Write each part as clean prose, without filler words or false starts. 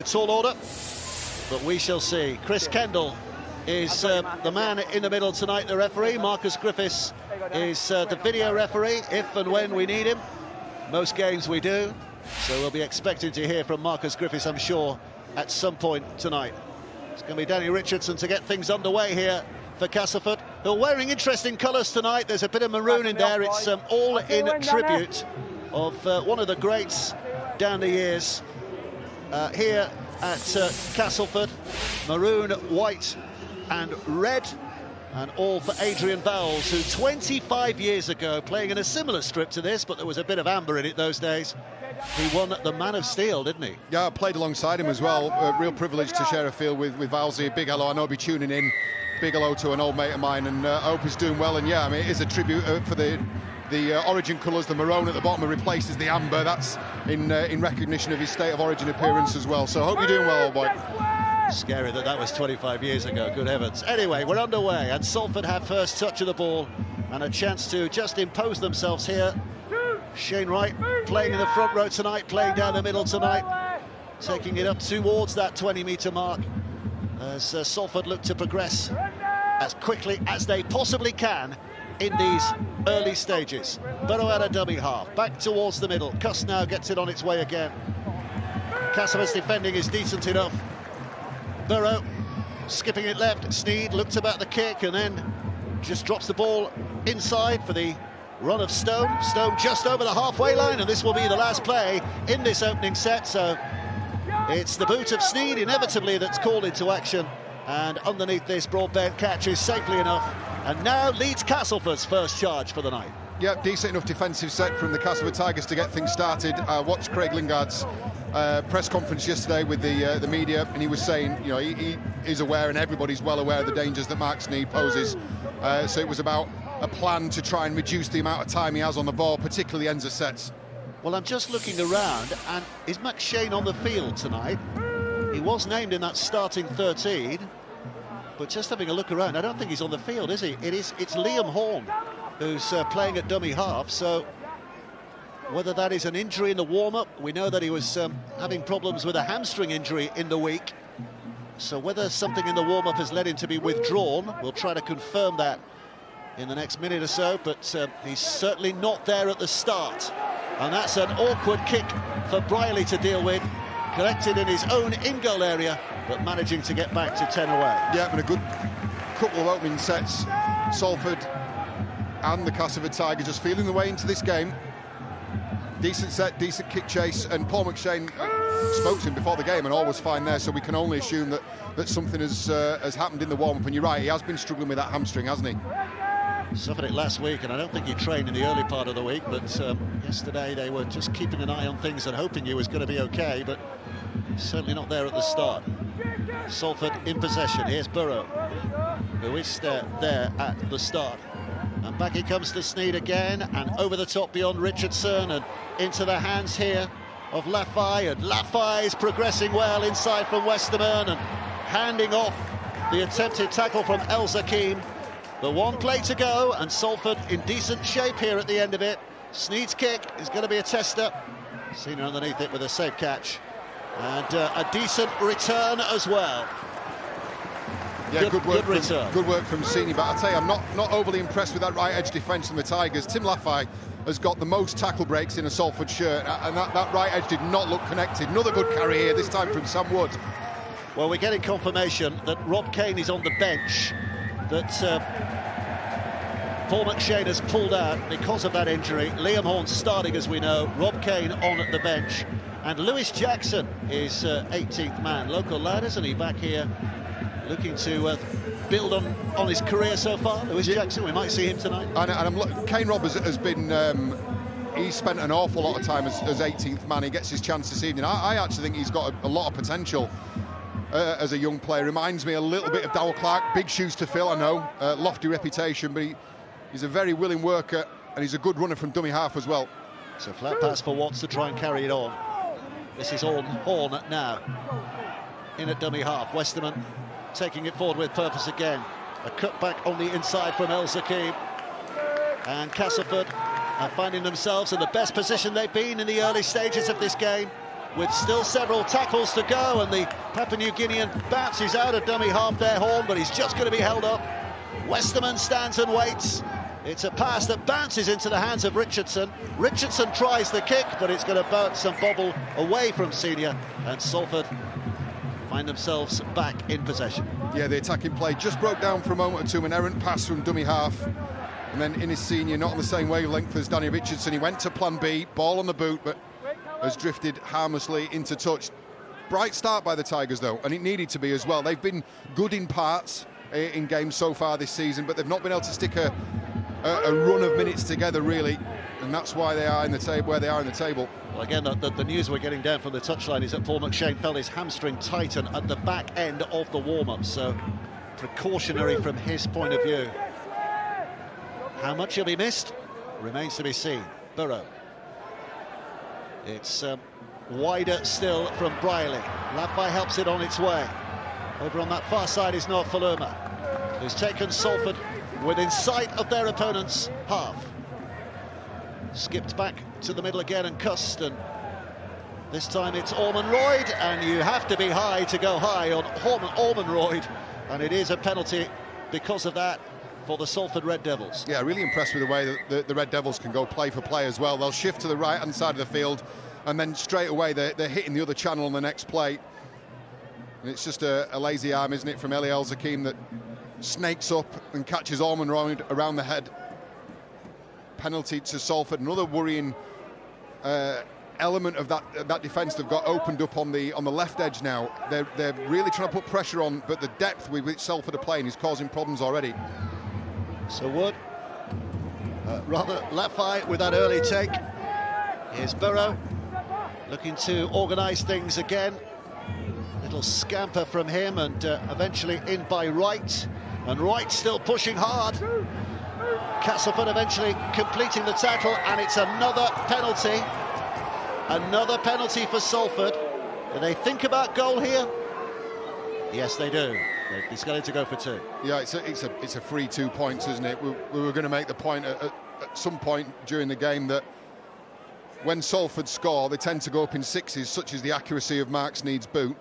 tall order, but we shall see. Chris Kendall is the man in the middle tonight, the referee. Marcus Griffiths is the video referee, if and when we need him. Most games we do, so we'll be expecting to hear from Marcus Griffiths, I'm sure, at some point tonight. It's going to be Danny Richardson to get things underway here for Castleford, who are wearing interesting colours tonight. There's a bit of maroon in there. It's all in tribute of one of the greats down the years here at Castleford. Maroon, white and red, and all for Adrian Vowles, who 25 years ago, playing in a similar strip to this, but there was a bit of amber in it those days, he won the Man of Steel, didn't he? Yeah, I played alongside him as well. A real privilege to share a field with Vowles. Big hello, I know he'll be tuning in. Big hello to an old mate of mine, and I hope he's doing well. And yeah, I mean, it is a tribute for the origin colours. The maroon at the bottom replaces the amber. That's in recognition of his state of origin appearance as well. So I hope you're doing well, old boy. Scary that was 25 years ago, good heavens. Anyway, we're underway, and Salford have first touch of the ball and a chance to just impose themselves here. Shane Wright playing in the front row tonight, playing down the middle tonight, taking it up towards that 20-metre mark as Salford look to progress as quickly as they possibly can in these early stages. Burrow at a dummy half, back towards the middle. Cuss now gets it on its way again. Castleford's defending is decent enough. Burrow skipping it left. Sneed looked about the kick and then just drops the ball inside for the run of Stone. Stone just over the halfway line, and this will be the last play in this opening set. So it's the boot of Sneed inevitably that's called into action, and underneath this Broadbent catches safely enough, and now leads Castleford's first charge for the night. Yeah, decent enough defensive set from the Castleford Tigers to get things started. I watched Craig Lingard's press conference yesterday with the media, and he was saying, you know, he is aware, and everybody's well aware of the dangers that Mark Sneed poses. So it was about a plan to try and reduce the amount of time he has on the ball, particularly ends of sets. Well, I'm just looking around, and is McShane on the field tonight? He was named in that starting 13, but just having a look around, I don't think he's on the field, is he? It's Liam Horn who's playing at dummy half, so whether that is an injury in the warm-up, we know that he was having problems with a hamstring injury in the week, so whether something in the warm-up has led him to be withdrawn, we'll try to confirm that in the next minute or so, but he's certainly not there at the start. And that's an awkward kick for Briley to deal with, collected in his own in-goal area, but managing to get back to 10 away. Yeah, and a good couple of opening sets. Salford and the Castleford Tigers just feeling the way into this game. Decent set, decent kick chase, and Paul McShane spoke to him before the game and all was fine there, so we can only assume that something has happened in the warm-up. And you're right, he has been struggling with that hamstring, hasn't he? Suffered it last week, and I don't think he trained in the early part of the week, but yesterday they were just keeping an eye on things and hoping he was going to be okay, but certainly not there at the start. Salford in possession. Here's Burrow, who is there at the start. And back he comes to Sneed again, and over the top beyond Richardson, and into the hands here of Lafay, and Lafay is progressing well inside from Westerman, and handing off the attempted tackle from El Zakim. The one play to go, and Salford in decent shape here at the end of it. Sneed's kick is going to be a tester. Seen underneath it with a safe catch. And a decent return as well. Yeah, good work. Return. Good work from Sini, but I'll tell you, I'm not overly impressed with that right edge defence from the Tigers. Tim Lafay has got the most tackle breaks in a Salford shirt, and that right edge did not look connected. Another good carry here, this time from Sam Wood. Well, we're getting confirmation that Rob Kane is on the bench, that Paul McShane has pulled out because of that injury. Liam Horn starting, as we know, Rob Kane on at the bench, and Lewis Jackson is 18th man. Local lad, isn't he, back here looking to build on his career so far. Lewis Jackson, we might see him tonight. And Kane Roberts has been he's spent an awful lot of time as 18th man. He gets his chance this evening. I actually think he's got a lot of potential as a young player. Reminds me a little bit of Darrell Clark. Big shoes to fill, I know. Lofty reputation, but he's a very willing worker, and he's a good runner from dummy half as well. So flat pass for Watts to try and carry it on. This is Horn now in at dummy half. Westerman taking it forward with purpose again. A cut back on the inside from El Zakim. And Castleford are finding themselves in the best position they've been in the early stages of this game. with still several tackles to go, and the Papua New Guinean bounces out a dummy half there, Horn, but he's just going to be held up. Westerman stands and waits. It's a pass that bounces into the hands of Richardson. Richardson tries the kick, but it's going to bounce and bobble away from Senior, and Salford find themselves back in possession. Yeah, the attacking play just broke down for a moment or two, an errant pass from dummy half, and then in his Senior, not on the same wavelength as Danny Richardson, he went to plan B, ball on the boot, but has drifted harmlessly into touch. Bright start by the Tigers though, and it needed to be as well. They've been good in parts in games so far this season, but they've not been able to stick a run of minutes together really, and that's why they are in the table where they are in the table. Well, again, the news we're getting down from the touchline is that Paul McShane felt his hamstring tighten at the back end of the warm-up, so precautionary from his point of view. How much he'll be missed remains to be seen. Burrow. It's wider still from Briley. Lafay helps it on its way. Over on that far side is Noah Faluma, who's taken Salford within sight of their opponent's half. Skipped back to the middle again and cussed, and this time it's Ormond Royd, and you have to be high to go high on Ormond Royd, and it is a penalty because of that for the Salford Red Devils. Yeah, really impressed with the way that the Red Devils can go play for play as well. They'll shift to the right-hand side of the field, and then straight away they're hitting the other channel on the next play. And it's just a lazy arm, isn't it, from Eli El-Zakim that snakes up and catches Ormond Royd around the head. Penalty to Salford. Another worrying element of that defence they've got opened up on the left edge now. They're really trying to put pressure on, but the depth with which Salford are playing is causing problems already. So Wood, rather Lafay with that early take. Here's Burrow, looking to organise things again. Little scamper from him, and eventually in by Wright. And Wright still pushing hard. Castleford eventually completing the tackle, and it's another penalty. Another penalty for Salford. Do they think about goal here? Yes, they do. He's going to go for two. Yeah, it's a free 2 points, isn't it? We were going to make the point at some point during the game that when Salford score, they tend to go up in sixes, such as the accuracy of Mark Sneed's boot.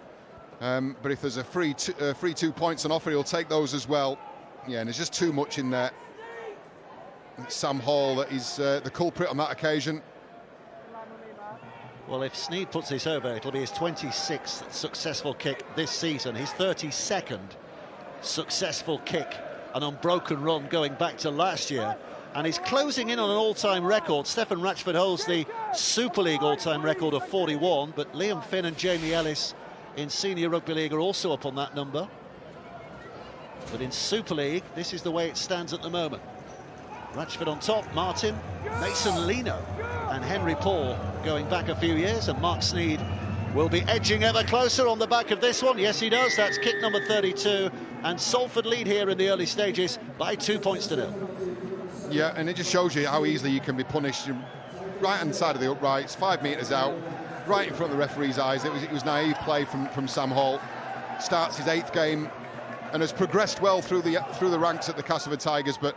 But if there's a free 2 points on offer, he'll take those as well. Yeah, and there's just too much in there. It's Sam Hall that is the culprit on that occasion. Well, if Sneed puts this over, it'll be his 26th successful kick this season, his 32nd successful kick, an unbroken run going back to last year, and he's closing in on an all-time record. Stefan Ratchford holds the Super League all-time record of 41, but Liam Finn and Jamie Ellis in Senior Rugby League are also up on that number. But in Super League, this is the way it stands at the moment. Ratchford on top, Martin, Mason Lino and Henry Paul going back a few years, and Mark Sneed will be edging ever closer on the back of this one. Yes, he does. That's kick number 32, and Salford lead here in the early stages by 2 points to 0. Yeah, and it just shows you how easily you can be punished. Right-hand side of the uprights, 5 metres out, right in front of the referee's eyes. It was naive play from Sam Hall. Starts his 8th game and has progressed well through the ranks at the Castleford Tigers, but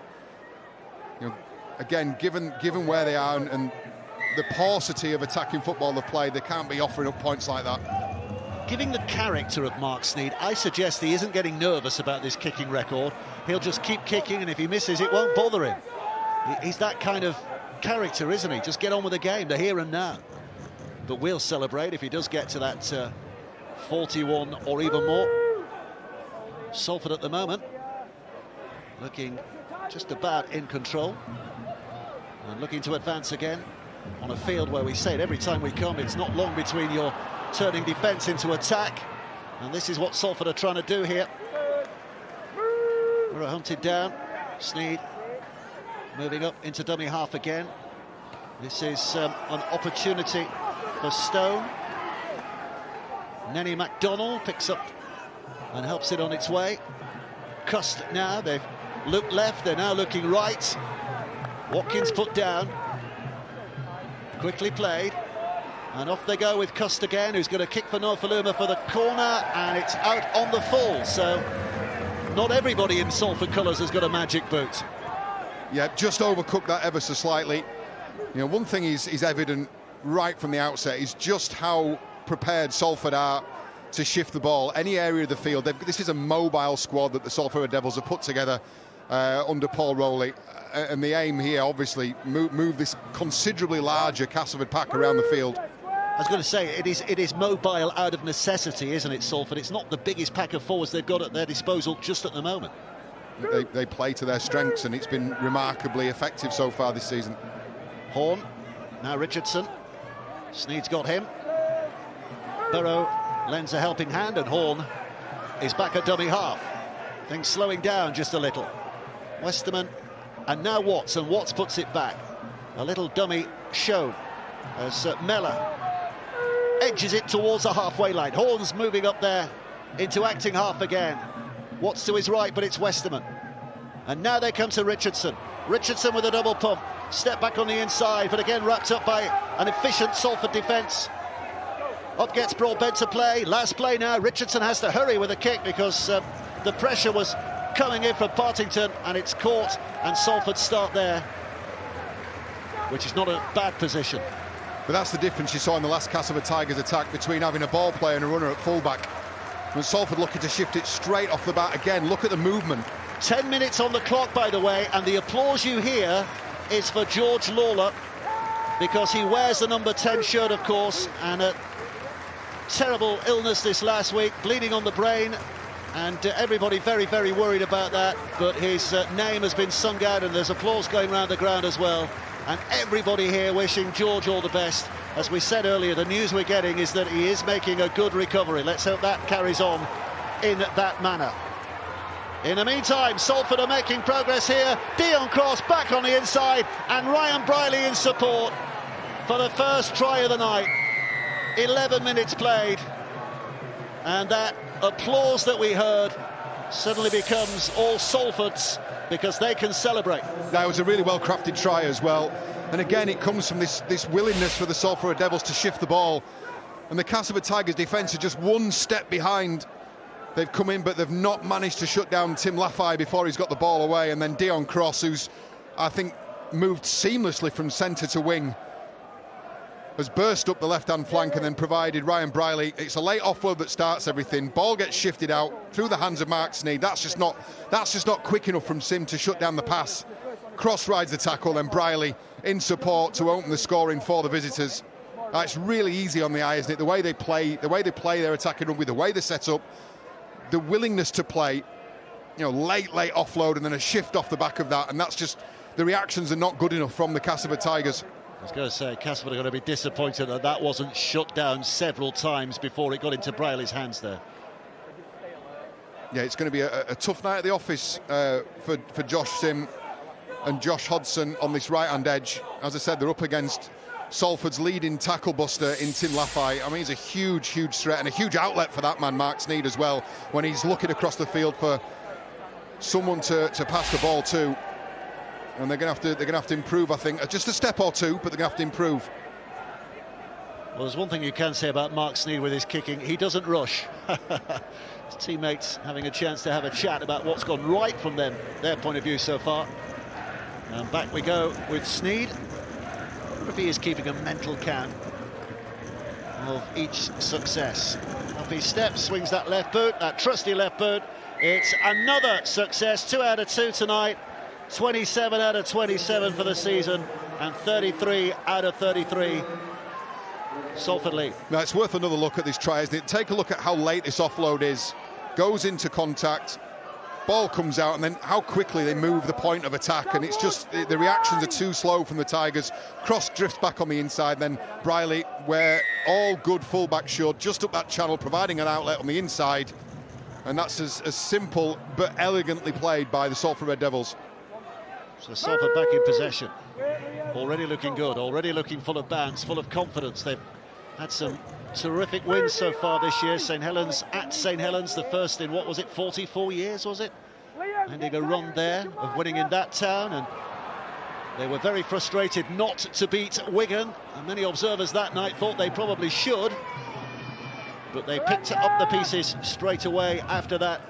you know, again, given where they are and the paucity of attacking football they play, they can't be offering up points like that. Given the character of Mark Sneed, I suggest he isn't getting nervous about this kicking record. He'll just keep kicking, and if he misses, it won't bother him. He's that kind of character, isn't he? Just get on with the game, the here and now. But we'll celebrate if he does get to that 41 or even more. Salford at the moment looking just about in control and looking to advance again on a field where we say it every time we come, it's not long between your turning defence into attack, and this is what Salford are trying to do here. We're hunted down. Sneed moving up into dummy half again. This is an opportunity for Stone. Nenny MacDonald picks up and helps it on its way. Cust now, they've looked left, they're now looking right. Watkins put down. Quickly played. And off they go with Cust again, who's going to kick for Nofaluma for the corner, and it's out on the full. So not everybody in Salford colours has got a magic boot. Yeah, just overcooked that ever so slightly. You know, one thing is evident right from the outset is just how prepared Salford are to shift the ball any area of the field. This is a mobile squad that the Salford Red Devils have put together under Paul Rowley, and the aim here, obviously, move this considerably larger Castleford pack around the field. I was going to say, it is mobile out of necessity, isn't it, Salford? It's not the biggest pack of forwards they've got at their disposal just at the moment. They play to their strengths, and it's been remarkably effective so far this season. Horn, now Richardson. Sneed's got him. Burrow lends a helping hand, and Horn is back at dummy half. Things slowing down just a little. Westerman, and now Watts, and Watts puts it back. A little dummy show as Mellor edges it towards the halfway line. Horn's moving up there into acting half again. Watts to his right, but it's Westerman. And now they come to Richardson. Richardson with a double pump. Step back on the inside, but again wrapped up by an efficient Salford defence. Up gets Broadbent to play. Last play now. Richardson has to hurry with a kick because the pressure was coming in from Partington, and it's caught, and Salford start there, which is not a bad position. But that's the difference you saw in the last Castleford Tigers attack between having a ball player and a runner at fullback. When Salford looking to shift it straight off the bat again. Look at the movement. 10 minutes on the clock, by the way, and the applause you hear is for George Lawler, because he wears the number 10 shirt, of course, and a terrible illness this last week, bleeding on the brain, and everybody very, very worried about that. But his name has been sung out, and there's applause going around the ground as well. And everybody here wishing George all the best. As we said earlier, the news we're getting is that he is making a good recovery. Let's hope that carries on in that manner. In the meantime, Salford are making progress here. Dion Cross back on the inside, and Ryan Briley in support for the first try of the night. 11 minutes played, and that applause that we heard suddenly becomes all Salford's, because they can celebrate. That was a really well-crafted try as well, and again it comes from this willingness for the Salford Devils to shift the ball, and the Castleford Tigers defence are just one step behind. They've come in, but they've not managed to shut down Tim Laffey before he's got the ball away, and then Dion Cross, who's, I think, moved seamlessly from centre to wing, has burst up the left-hand flank and then provided Ryan Briley. It's a late offload that starts everything. Ball gets shifted out through the hands of Mark Sneed. That's just not quick enough from Sim to shut down the pass. Cross rides the tackle, then Briley in support to open the scoring for the visitors. It's really easy on the eye, isn't it? The way they play their attacking rugby, the way they set up, the willingness to play, late offload and then a shift off the back of that, and that's just, the reactions are not good enough from the Castleford Tigers. I was going to say, Castleford are going to be disappointed that wasn't shut down several times before it got into Briley's hands there. Yeah, it's going to be a tough night at the office for Josh Sim and Josh Hodson on this right-hand edge. As I said, they're up against Salford's leading tackle buster in Tim Laffey. I mean, he's a huge threat and a huge outlet for that man, Mark Sneed, as well, when he's looking across the field for someone to pass the ball to. And they're going to have to improve, I think, just a step or two, but they're going to have to improve. Well, there's one thing you can say about Mark Sneed with his kicking: he doesn't rush. His teammates having a chance to have a chat about what's gone right from their point of view so far. And back we go with Sneed. I wonder if he is keeping a mental count of each success. Up he steps, swings that left boot, that trusty left boot. It's another success, 2 out of 2 tonight. 27 out of 27 for the season, and 33 out of 33 Salford lead. Now it's worth another look at this try, isn't it? Take a look at how late this offload is. Goes into contact, ball comes out, and then how quickly they move the point of attack, and it's just the reactions are too slow from the Tigers. Cross drifts back on the inside, then Briley, where all good fullbacks should, just up that channel, providing an outlet on the inside, and that's as simple but elegantly played by the Salford Red Devils. So Salford back in possession, already looking good, already looking full of bounce, full of confidence. They've had some terrific wins so far this year. St Helens at St Helens, the first in, what was it, 44 years, was it? Ending a run there of winning in that town, and they were very frustrated not to beat Wigan, and many observers that night thought they probably should, but they picked up the pieces straight away after that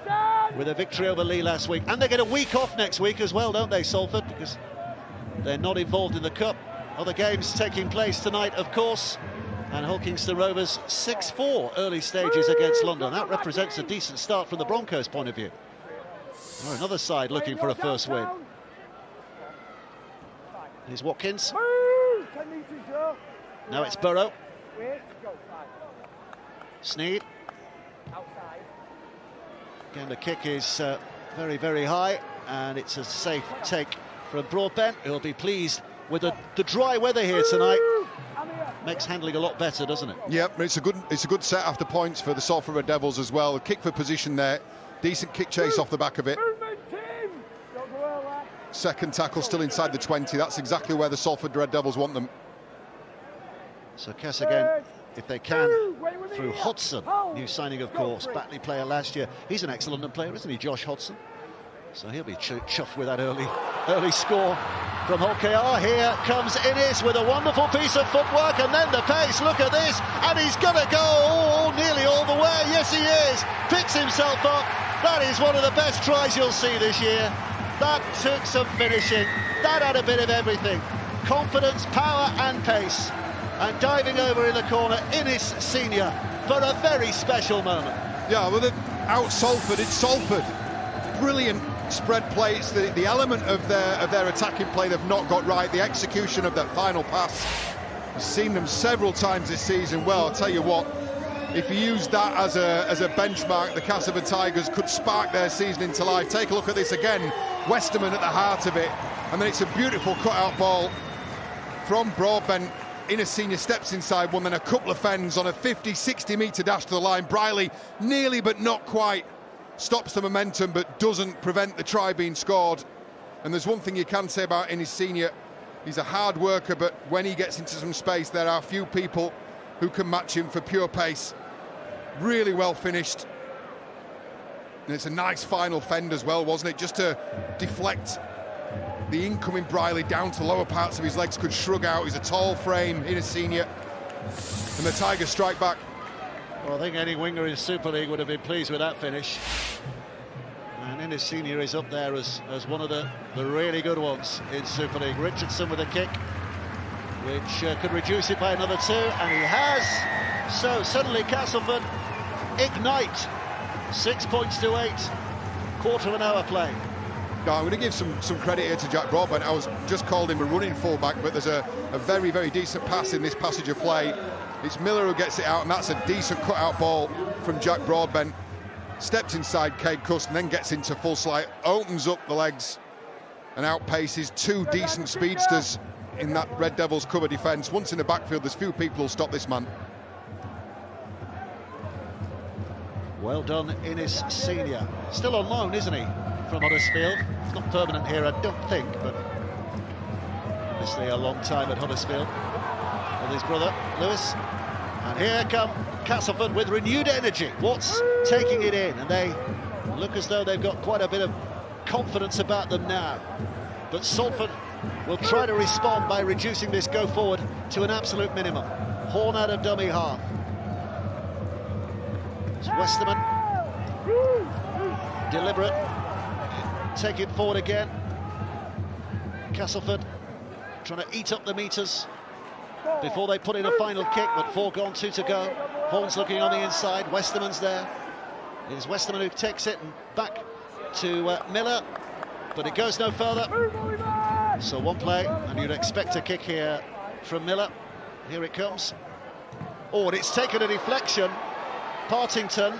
with a victory over Lee last week. And they get a week off next week as well, don't they, Salford? Because they're not involved in the Cup. Other games taking place tonight, of course. And Hull Kingston Rovers 6-4 early stages against London. That represents a decent start from the Broncos' point of view. Oh, another side looking for a first win. Here's Watkins. Now it's Burrow. Sneed. Again, the kick is very, very high, and it's a safe take from Broadbent. He'll be pleased with the dry weather here tonight. Makes handling a lot better, doesn't it? Yep, it's a good set after points for the Salford Red Devils as well. A kick for position there, decent kick chase off the back of it. Second tackle still inside the 20. That's exactly where the Salford Red Devils want them. So Cass again, if they can, through Hodgson, new signing of course, Batley player last year. He's an ex-London player, isn't he, Josh Hodgson? So he'll be chuffed with that early score from Hull KR. Here comes Innes with a wonderful piece of footwork, and then the pace. Look at this, and he's going to go nearly all the way. Yes, he is. Picks himself up. That is one of the best tries you'll see this year. That took some finishing. That had a bit of everything. Confidence, power and pace. And diving over in the corner, Innes Senior, for a very special moment. Yeah, well, out Salford, it's Salford. Brilliant spread play. It's the element of their attacking play they've not got right. The execution of that final pass. I've seen them several times this season. Well, I'll tell you what, if you use that as a benchmark, the Castleford Tigers could spark their season into life. Take a look at this again. Westerman at the heart of it. And then it's a beautiful cut-out ball from Broadbent. Innes Senior steps inside one, then a couple of fends on a 50-60 metre dash to the line. Briley nearly but not quite stops the momentum, but doesn't prevent the try being scored. And there's one thing you can say about Innes Senior. He's a hard worker, but when he gets into some space, there are few people who can match him for pure pace. Really well finished. And it's a nice final fend as well, wasn't it? Just to deflect the incoming Briley down to the lower parts of his legs, could shrug out. He's a tall frame, Innes Senior. And the Tigers strike back. Well, I think any winger in Super League would have been pleased with that finish. And Innes Senior is up there as one of the really good ones in Super League. Richardson with a kick, which could reduce it by another 2, and he has. So suddenly Castleford ignite. 6 points to 8. Quarter of an hour play. No, I'm going to give some credit here to Jack Broadbent. I was just called him a running fullback, but there's a very, very decent pass in this passage of play. It's Miller who gets it out, and that's a decent cut-out ball from Jack Broadbent. Steps inside Cade Cust and then gets into full slide, opens up the legs and outpaces 2 decent speedsters in that Red Devils cover defence. Once in the backfield, there's few people who'll stop this man. Well done, Innes Senior. Still on loan, isn't he, from Huddersfield? It's not permanent here, I don't think, but obviously a long time at Huddersfield with his brother, Lewis. And here come Castleford with renewed energy. Watts taking it in, and they look as though they've got quite a bit of confidence about them now. But Salford will try to respond by reducing this go forward to an absolute minimum. Horn out of dummy half. It's Westerman. Deliberate. Take it forward again. Castleford trying to eat up the metres before they put in a final kick, but 4 gone, 2 to go. Horn's looking on the inside. Westerman's there. It is Westerman who takes it and back to Miller, but it goes no further. So 1 play, and you'd expect a kick here from Miller. Here it comes. Oh, and it's taken a deflection. Partington.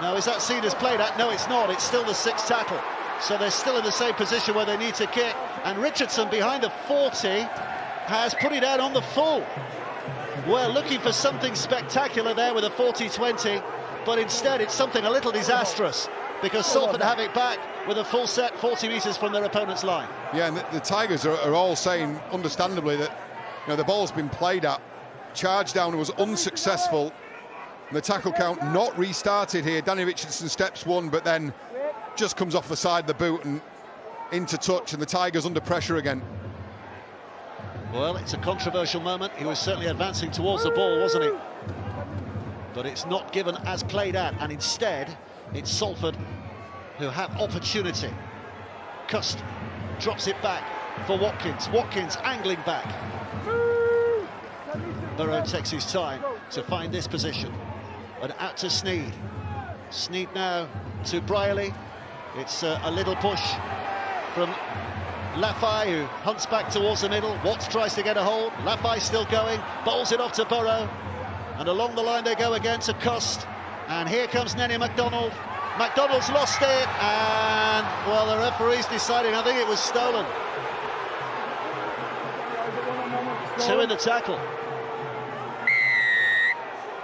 Now, is that seen as played at? No, it's not. It's still the 6th tackle. So they're still in the same position where they need to kick. And Richardson behind the 40 has put it out on the full. Well, looking for something spectacular there with a 40-20, but instead it's something a little disastrous, because Salford have it back with a full set 40 metres from their opponent's line. Yeah, and the Tigers are all saying, understandably, that the ball's been played at. Charge down was unsuccessful. And the tackle count not restarted here. Danny Richardson steps 1, but then just comes off the side of the boot and into touch, and the Tigers under pressure again. Well, it's a controversial moment. He was certainly advancing towards the ball, wasn't he? But it's not given as played at, and instead it's Salford who have opportunity. Cust drops it back for Watkins. Watkins angling back. Burrow takes his time. to find this position. And out to Sneed. Sneed now to Brierley. It's a little push from Lafay, who hunts back towards the middle. Watts tries to get a hold. Lafay still going, bowls it off to Burrow. And along the line they go again to Cust. And here comes Nenny MacDonald. MacDonald's lost it, and, well, the referee's deciding, I think it was stolen. 2 in the tackle.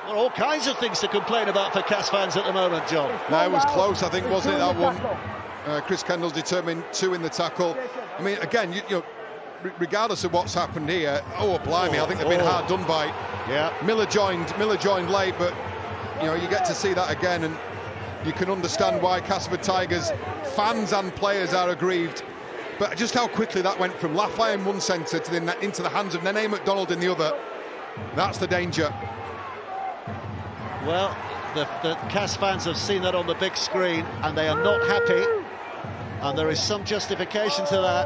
Well, all kinds of things to complain about for Cas fans at the moment, John. No, it was close, I think, wasn't it, that one? Chris Kendall's determined 2 in the tackle. I mean, again, you know, regardless of what's happened here, blimey, I think they've been hard done by. Yeah. Miller joined late, but, you know, you get to see that again, and you can understand why Castleford Tigers fans and players are aggrieved. But just how quickly that went from Lafay in one centre to into the hands of Nenny MacDonald in the other. That's the danger. Well, the Cas fans have seen that on the big screen, and they are not happy. And there is some justification to that.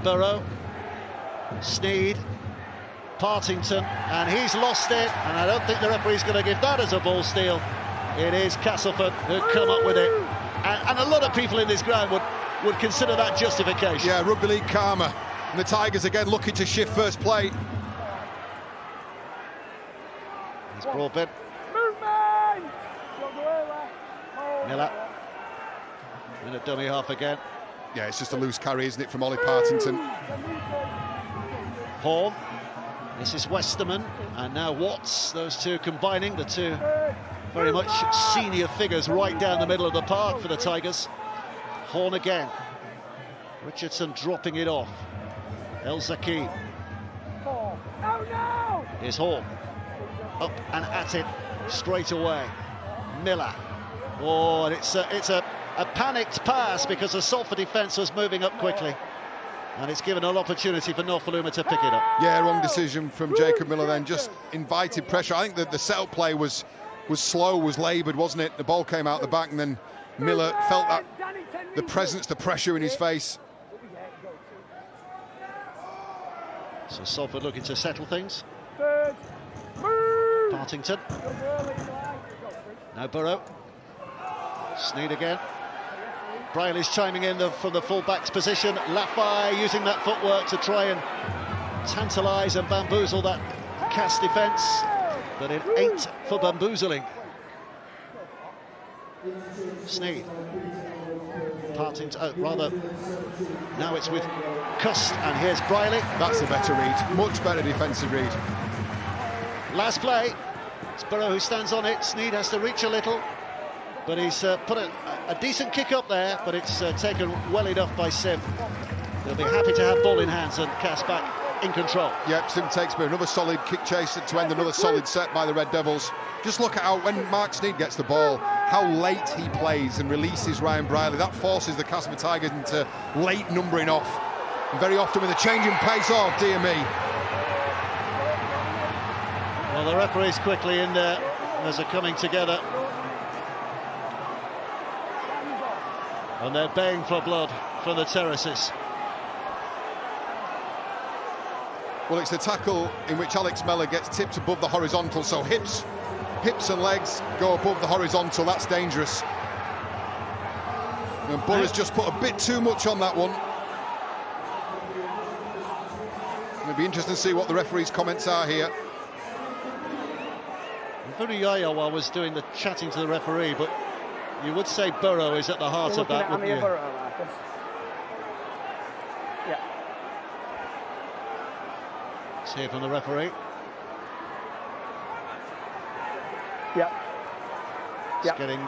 Burrow, Sneed, Partington, and he's lost it. And I don't think the referee's going to give that as a ball steal. It is Castleford who come up with it, and a lot of people in this ground would consider that justification. Yeah, rugby league karma, and the Tigers again looking to shift first play. He's brought in. Miller in a dummy half again. Yeah, it's just a loose carry, isn't it, from Ollie Partington. Horn. This is Westerman, and now Watts. Those two combining, the two very much senior figures right down the middle of the park for the Tigers. Horn again. Richardson dropping it off. El Zaki. Here's Horn. Up and at it straight away. Miller. Oh, and it's a panicked pass because the Salford defence was moving up quickly. And it's given an opportunity for Norfoluma to pick it up. Yeah, wrong decision from Jacob Miller then. Just invited pressure. I think that the setup play was slow, was laboured, wasn't it? The ball came out the back, and then Miller felt that the presence, the pressure in his face. So Salford looking to settle things. Partington. Now Burrow. Sneed again. Brierley's chiming in from the full-back's position. Lafay using that footwork to try and tantalise and bamboozle that Cas defence, but it ain't for bamboozling. Sneed. Partington, rather, now it's with Cust, and here's Brierley. That's a better read, much better defensive read. Last play, it's Burrow who stands on it. Sneed has to reach a little, but he's put a decent kick up there, but it's taken well enough by Sim. They'll be happy to have ball in hands and Cas back in control. Yep, Sim takes another solid kick chase to end another solid set by the Red Devils. Just look at how, when Mark Sneed gets the ball, how late he plays and releases Ryan Brierley. That forces the Castleford Tigers into late numbering off. And very often with a change in pace, oh dear me. Well, the referee's quickly in there as they're coming together. And they're baying for blood from the terraces. Well, it's the tackle in which Alex Mellor gets tipped above the horizontal, so hips and legs go above the horizontal. That's dangerous. And Burrow's just put a bit too much on that one. It'll be interesting to see what the referee's comments are here. Vuriyayawa was doing the chatting to the referee, but you would say Burrow is at the heart of that, wouldn't you? Yeah. Let's hear from the referee. Yeah. He's getting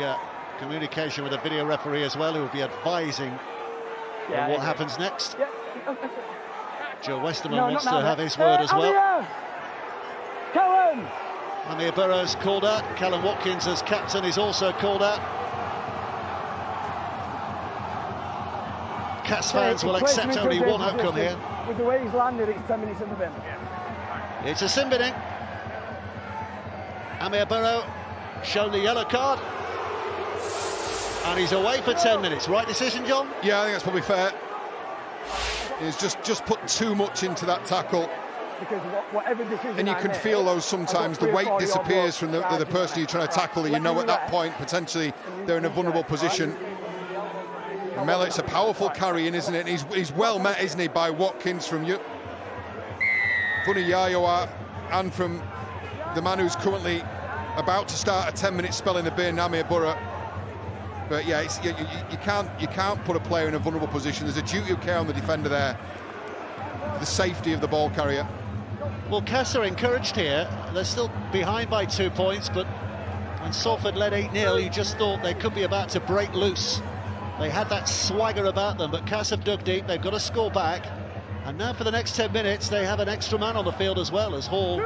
communication with the video referee as well, who will be advising on what happens next. Yeah. Joe Westerman wants to have his word as well. Callum! Amir Burrows called out. Callum Watkins as captain is also called out. Cas fans will accept only one outcome here. With the way he's landed, it's 10 minutes in the bin. It's a sin binning. Amir Burrow shown the yellow card. And he's away for 10 minutes. Right decision, John? Yeah, I think that's probably fair. He's just put too much into that tackle. because whatever decision And you I can make, feel those sometimes, the weight disappears from the person you're trying to tackle, and you know at that point, potentially, they're in a vulnerable position. And Mela, it's a powerful carrying, isn't it? He's well met, isn't he, by Watkins from Vuniyayawa and from the man who's currently about to start a 10-minute spell in the bin, Amir Burra. But yeah, you can't put a player in a vulnerable position. There's a duty of care on the defender there, the safety of the ball carrier. Well, Cas are encouraged here. They're still behind by 2 points, but when Salford led 8-0, you just thought they could be about to break loose. They had that swagger about them, but Cas have dug deep. They've got to score back. And now for the next 10 minutes, they have an extra man on the field as well, as Hall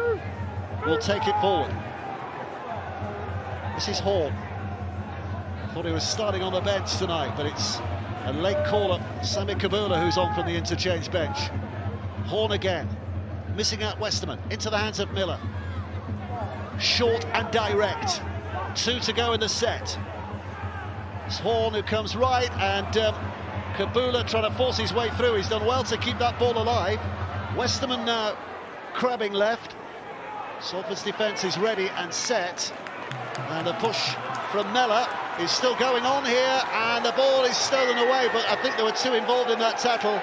will take it forward. This is Hall. Thought he was starting on the bench tonight, but it's a late call-up. Sami Kabula, who's on from the interchange bench. Horn again, missing out Westerman, into the hands of Miller. Short and direct. 2 to go in the set. It's Horn who comes right, and Kabula trying to force his way through. He's done well to keep that ball alive. Westerman now crabbing left. Salford's defence is ready and set. And the push from Miller is still going on here, and the ball is stolen away, but I think there were 2 involved in that tackle.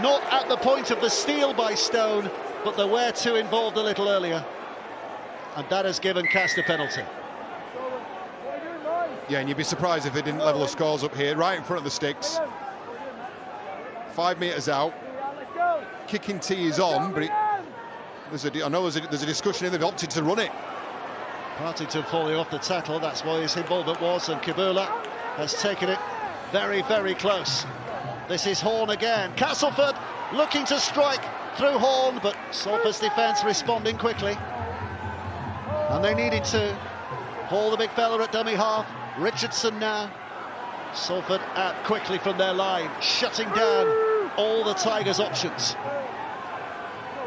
Not at the point of the steal by Stone, but there were 2 involved a little earlier. And that has given Cas the penalty. Yeah, and you'd be surprised if they didn't level the scores up here, right in front of the sticks. 5 metres out. Kicking tee is on, but I know there's a discussion here. They've opted to run it. Partington falling off the tackle, that's why his involvement was, and Kabula has taken it very, very close. This is Horn again. Castleford looking to strike through Horn, but Salford's defence responding quickly. And they needed to. Hall, the big fella at dummy half. Richardson now. Salford out quickly from their line, shutting down all the Tigers' options.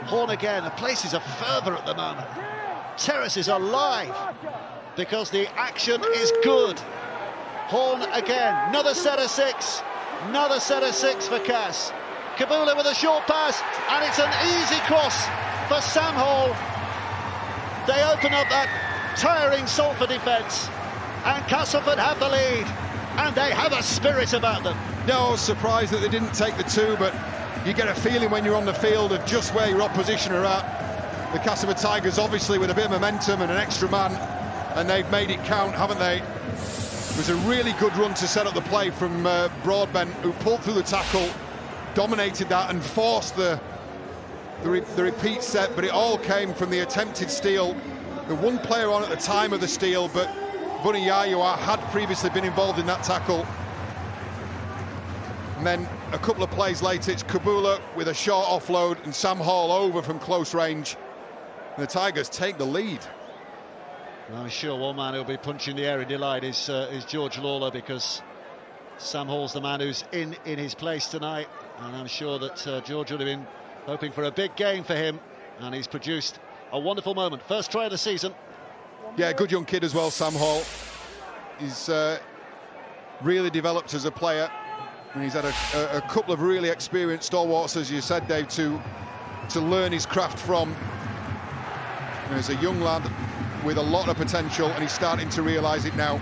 Horn again. The place is a fervour at the moment. Terrace is alive because the action is good. Horn again, another set of 6, another set of 6 for Cas. Kabula with a short pass, and it's an easy cross for Sam Hall. They open up that tiring Salford defence, and Castleford have the lead, and they have a spirit about them. No surprise that they didn't take the 2, but you get a feeling when you're on the field of just where your opposition are at. The Castleford Tigers obviously with a bit of momentum and an extra man, and they've made it count, haven't they? It was a really good run to set up the play from Broadbent, who pulled through the tackle, dominated that and forced the repeat set, but it all came from the attempted steal. The 1 player on at the time of the steal, but Vuniyayawa had previously been involved in that tackle. And then a couple of plays later, it's Kabula with a short offload and Sam Hall over from close range. And the Tigers take the lead. I'm sure one man who'll be punching the air in delight is George Lawler, because Sam Hall's the man who's in his place tonight, and I'm sure that George would have been hoping for a big game for him, and he's produced a wonderful moment. First try of the season. Yeah, good young kid as well, Sam Hall. He's really developed as a player, and he's had a couple of really experienced stalwarts, as you said, Dave, to learn his craft from. And he's a young lad with a lot of potential, and he's starting to realise it now.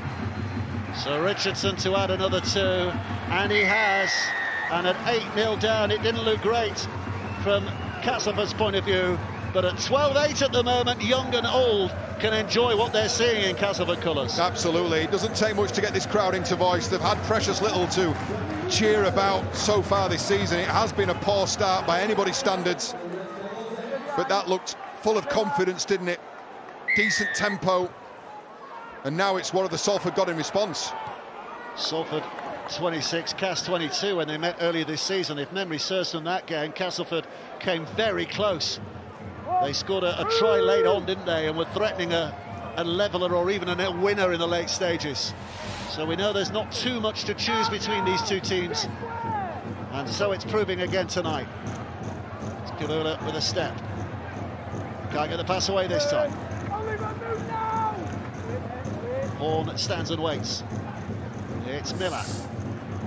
So Richardson to add another 2, and he has. And at 8-0 down, it didn't look great from Castleford's point of view, but at 12-8 at the moment, young and old can enjoy what they're seeing in Castleford colours. Absolutely. It doesn't take much to get this crowd into voice. They've had precious little to cheer about so far this season. It has been a poor start by anybody's standards, but that looked full of confidence, didn't it? Decent tempo, and now it's what have the Salford got in response. Salford 26, Cas 22 when they met earlier this season. If memory serves from that game, Castleford came very close. They scored a try late on, didn't they, and were threatening a leveller or even a winner in the late stages. So we know there's not too much to choose between these 2 teams, and so it's proving again tonight. It's Kabula with a step. Can't get the pass away this time. Horn stands and waits. It's Miller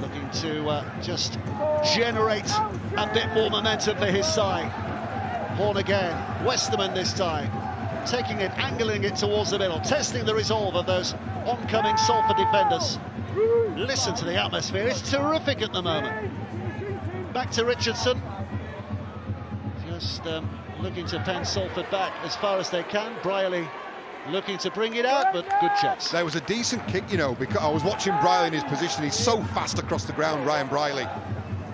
looking to just generate a bit more momentum for his side. Born again, Westerman this time, taking it, angling it towards the middle, testing the resolve of those oncoming Salford defenders. Listen to the atmosphere, it's terrific at the moment. Back to Richardson. Just looking to pen Salford back as far as they can. Brierley looking to bring it out, but good chance. There was a decent kick, you know, because I was watching Brierley in his position. He's so fast across the ground, Ryan Brierley.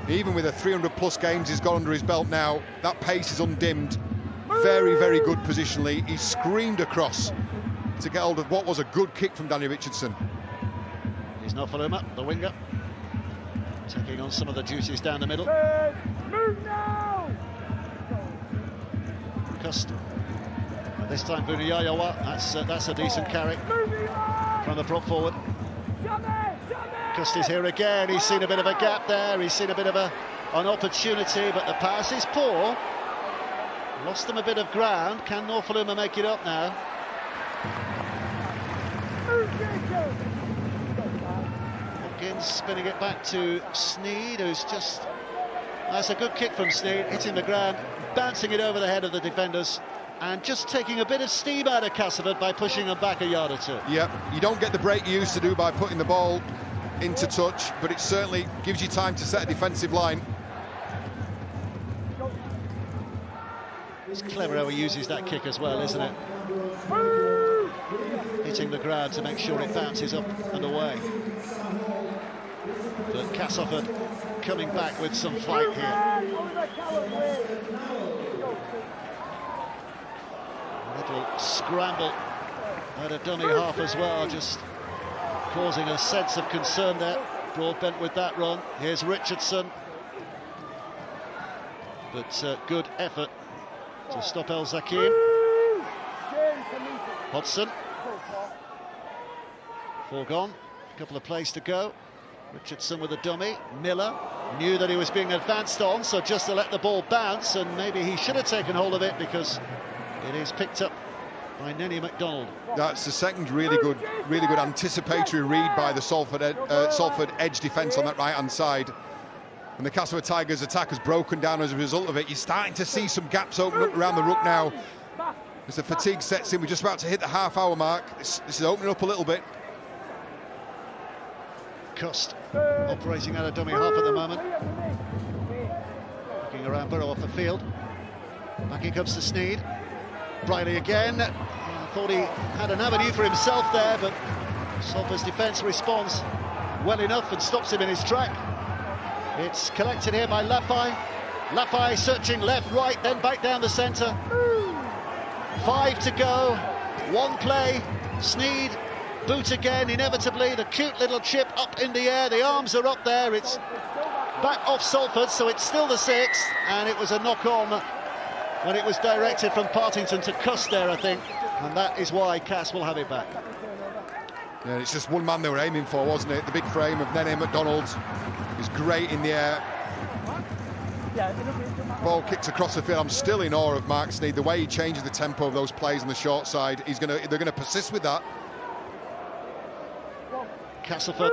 Even with the 300+ games he's got under his belt now, that pace is undimmed. Very, very good positionally. He screamed across to get hold of what was a good kick from Danny Richardson. He's Nofaluma, the winger, taking on some of the duties down the middle. Move now! Cust. And this time Vuniyayawa, that's a decent carry from the prop forward. Cust is here again, he's seen a bit of a gap there, he's seen a bit of an opportunity, but the pass is poor. Lost them a bit of ground. Can Nofaluma make it up now? Hopkins spinning it back to Sneed, who's just... That's a good kick from Sneed, hitting the ground, bouncing it over the head of the defenders, and just taking a bit of steam out of Castleford by pushing them back a yard or two. Yep, you don't get the break you used to do by putting the ball into touch, but it certainly gives you time to set a defensive line. It's clever how he uses that kick as well, isn't it? Hitting the ground to make sure it bounces up and away. But Castleford coming back with some fight here. A little scramble at a dummy half as well, just causing a sense of concern there. Broadbent with that run. Here's Richardson. But good effort to stop El Zakim. Hodgson. 4 gone. A couple of plays to go. Richardson with a dummy. Miller knew that he was being advanced on, so just to let the ball bounce, and maybe he should have taken hold of it because it is picked up by Nenny MacDonald. That's the second really good anticipatory read by the Salford edge defence on that right-hand side. And the Castleford Tigers attack has broken down as a result of it. You're starting to see some gaps open up around the ruck now. As the fatigue sets in, we're just about to hit the half-hour mark. This is opening up a little bit. Cust operating out of dummy half at the moment. Looking around Burrow off the field. Back he comes to Sneed. Brierley again. Thought he had an avenue for himself there, but Salford's defence responds well enough and stops him in his track. It's collected here by Lafay. Lafay searching left, right, then back down the centre. 5 to go. 1 play. Sneed. Boot again, inevitably. The cute little chip up in the air. The arms are up there. It's back off Salford, so it's still the 6th. And it was a knock-on when it was directed from Partington to Cust there, I think. And that is why Cass will have it back. Yeah, it's just one man they were aiming for, wasn't it? The big frame of Nenny MacDonald is great in the air. Ball kicks across the field. I'm still in awe of Mark Sneed. The way he changes the tempo of those plays on the short side, they're going to persist with that. Castleford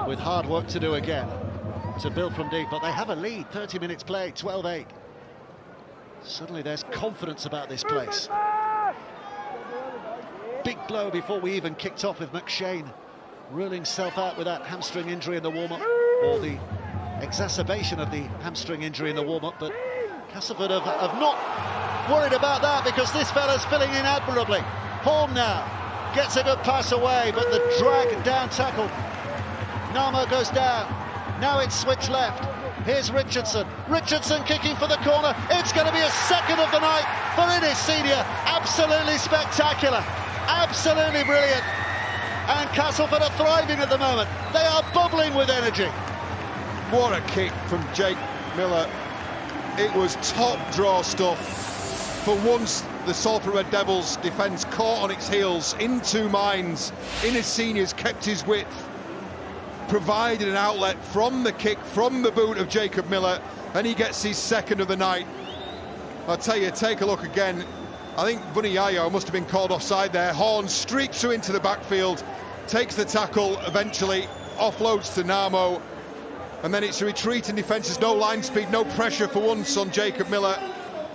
with hard work to do again to build from deep, but they have a lead. 30 minutes played, 12-8. Suddenly there's confidence about this place. Big blow before we even kicked off with McShane ruling himself out with that hamstring injury in the warm-up, or the exacerbation of the hamstring injury in the warm-up, but Castleford have not worried about that because this fella's filling in admirably. Horn now gets a good pass away, but the drag down tackle. Nama goes down. Now it's switch left. Here's Richardson. Richardson kicking for the corner. It's going to be a second of the night for Innis Senior. Absolutely spectacular. Absolutely brilliant. And Castleford are thriving at the moment. They are bubbling with energy. What a kick from Jake Miller. It was top draw stuff. For once, the Salford Red Devils defence caught on its heels in two minds. Innis Senior's kept his width, provided an outlet from the kick, from the boot of Jacob Miller, and he gets his second of the night. I'll tell you, take a look again. I think Vuniyayawa must have been called offside there. Horn streaks through into the backfield, takes the tackle, eventually offloads to Namo, and then it's a retreat in defence. There's no line speed, no pressure for once on Jacob Miller.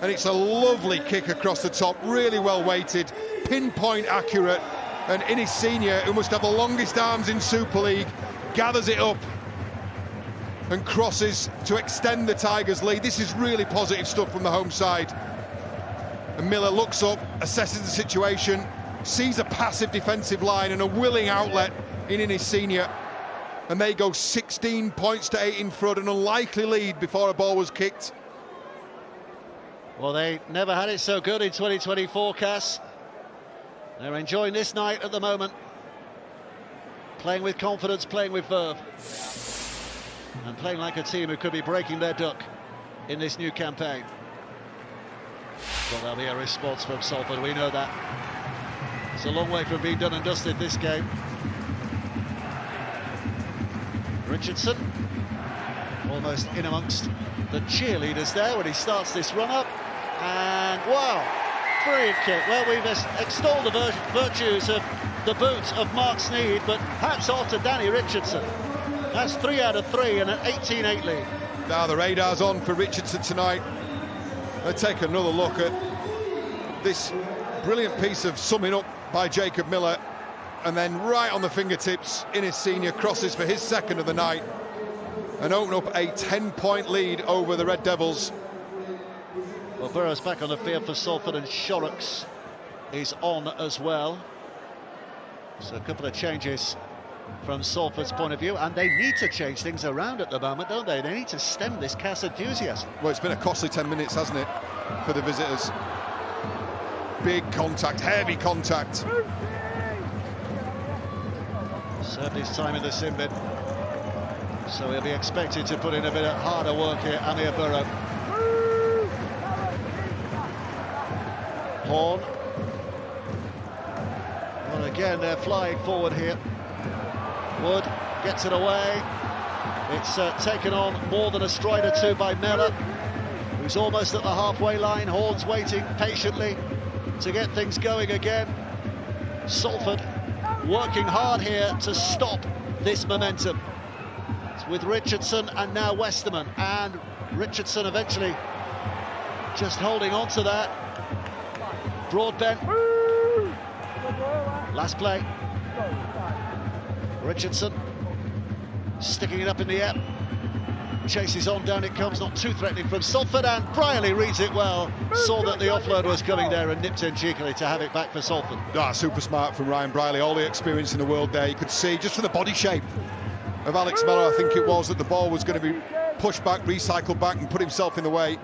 And it's a lovely kick across the top, really well weighted, pinpoint accurate. And Innis Senior, who must have the longest arms in Super League, gathers it up and crosses to extend the Tigers' lead. This is really positive stuff from the home side. And Miller looks up, assesses the situation, sees a passive defensive line and a willing outlet in Innis Senior. And they go 16 points to 8 in front, an unlikely lead before a ball was kicked. Well, they never had it so good in 2024, Cass. They're enjoying this night at the moment. Playing with confidence, playing with verve. And playing like a team who could be breaking their duck in this new campaign. Well, there'll be a response from Salford, we know that. It's a long way from being done and dusted, this game. Richardson, almost in amongst the cheerleaders there when he starts this run-up. And, wow, brilliant kick. Well, we've extolled the virtues of the boot of Mark Sneed, but hats off to Danny Richardson. That's 3 out of 3 and an 18-8 lead. Now the radar's on for Richardson tonight. Let's take another look at this brilliant piece of summing up by Jacob Miller. And then right on the fingertips, Innis Senior crosses for his second of the night and open up a 10-point lead over the Red Devils. Well, Burroughs back on the field for Salford, and Shorrocks is on as well. So a couple of changes from Salford's point of view, and they need to change things around at the moment, don't they? They need to stem this Cass enthusiasm. Well, it's been a costly 10 minutes, hasn't it, for the visitors? Big contact, heavy contact. Served his time in the sin bin, so he'll be expected to put in a bit of harder work here, Amir Burrow. Horn. Well, again, they're flying forward here. Wood gets it away. It's taken on more than a stride or two by Miller, who's almost at the halfway line. Horn's waiting patiently to get things going again. Salford working hard here to stop this momentum. It's with Richardson and now Westerman, and Richardson eventually just holding on to that. Broadbent. Last play. Richardson sticking it up in the air. Chases on, down it comes, not too threatening from Salford, and Brierley reads it well. Saw that the offload was coming there and nipped in cheekily to have it back for Salford. Super smart from Ryan Brierley, all the experience in the world there. You could see just from the body shape of Alex Mellor, I think it was, that the ball was going to be pushed back, recycled back and put himself in the way.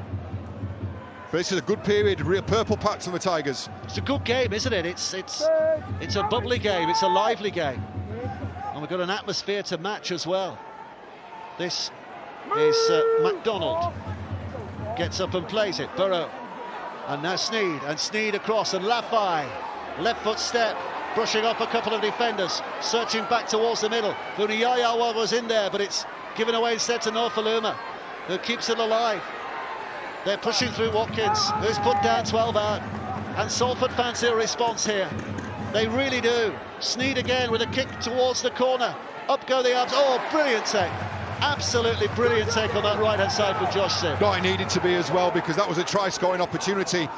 But this is a good period, real purple patch from the Tigers. It's a good game, isn't it? It's a bubbly game, it's a lively game. And we've got an atmosphere to match as well. This is MacDonald. Gets up and plays it. Burrow. And now Sneed. And Sneed across. And Lafay. Left foot step. Brushing off a couple of defenders. Searching back towards the middle. Vuniyayawa was in there, but it's given away instead to Norfoluma, who keeps it alive. They're pushing through Watkins, who's put down 12 out. And Salford fancy a response here. They really do. Sneed again with a kick towards the corner. Up go the arms. Oh, brilliant take. Absolutely brilliant take on that right-hand side from Josh Sim. No, it needed to be as well, because that was a try-scoring opportunity.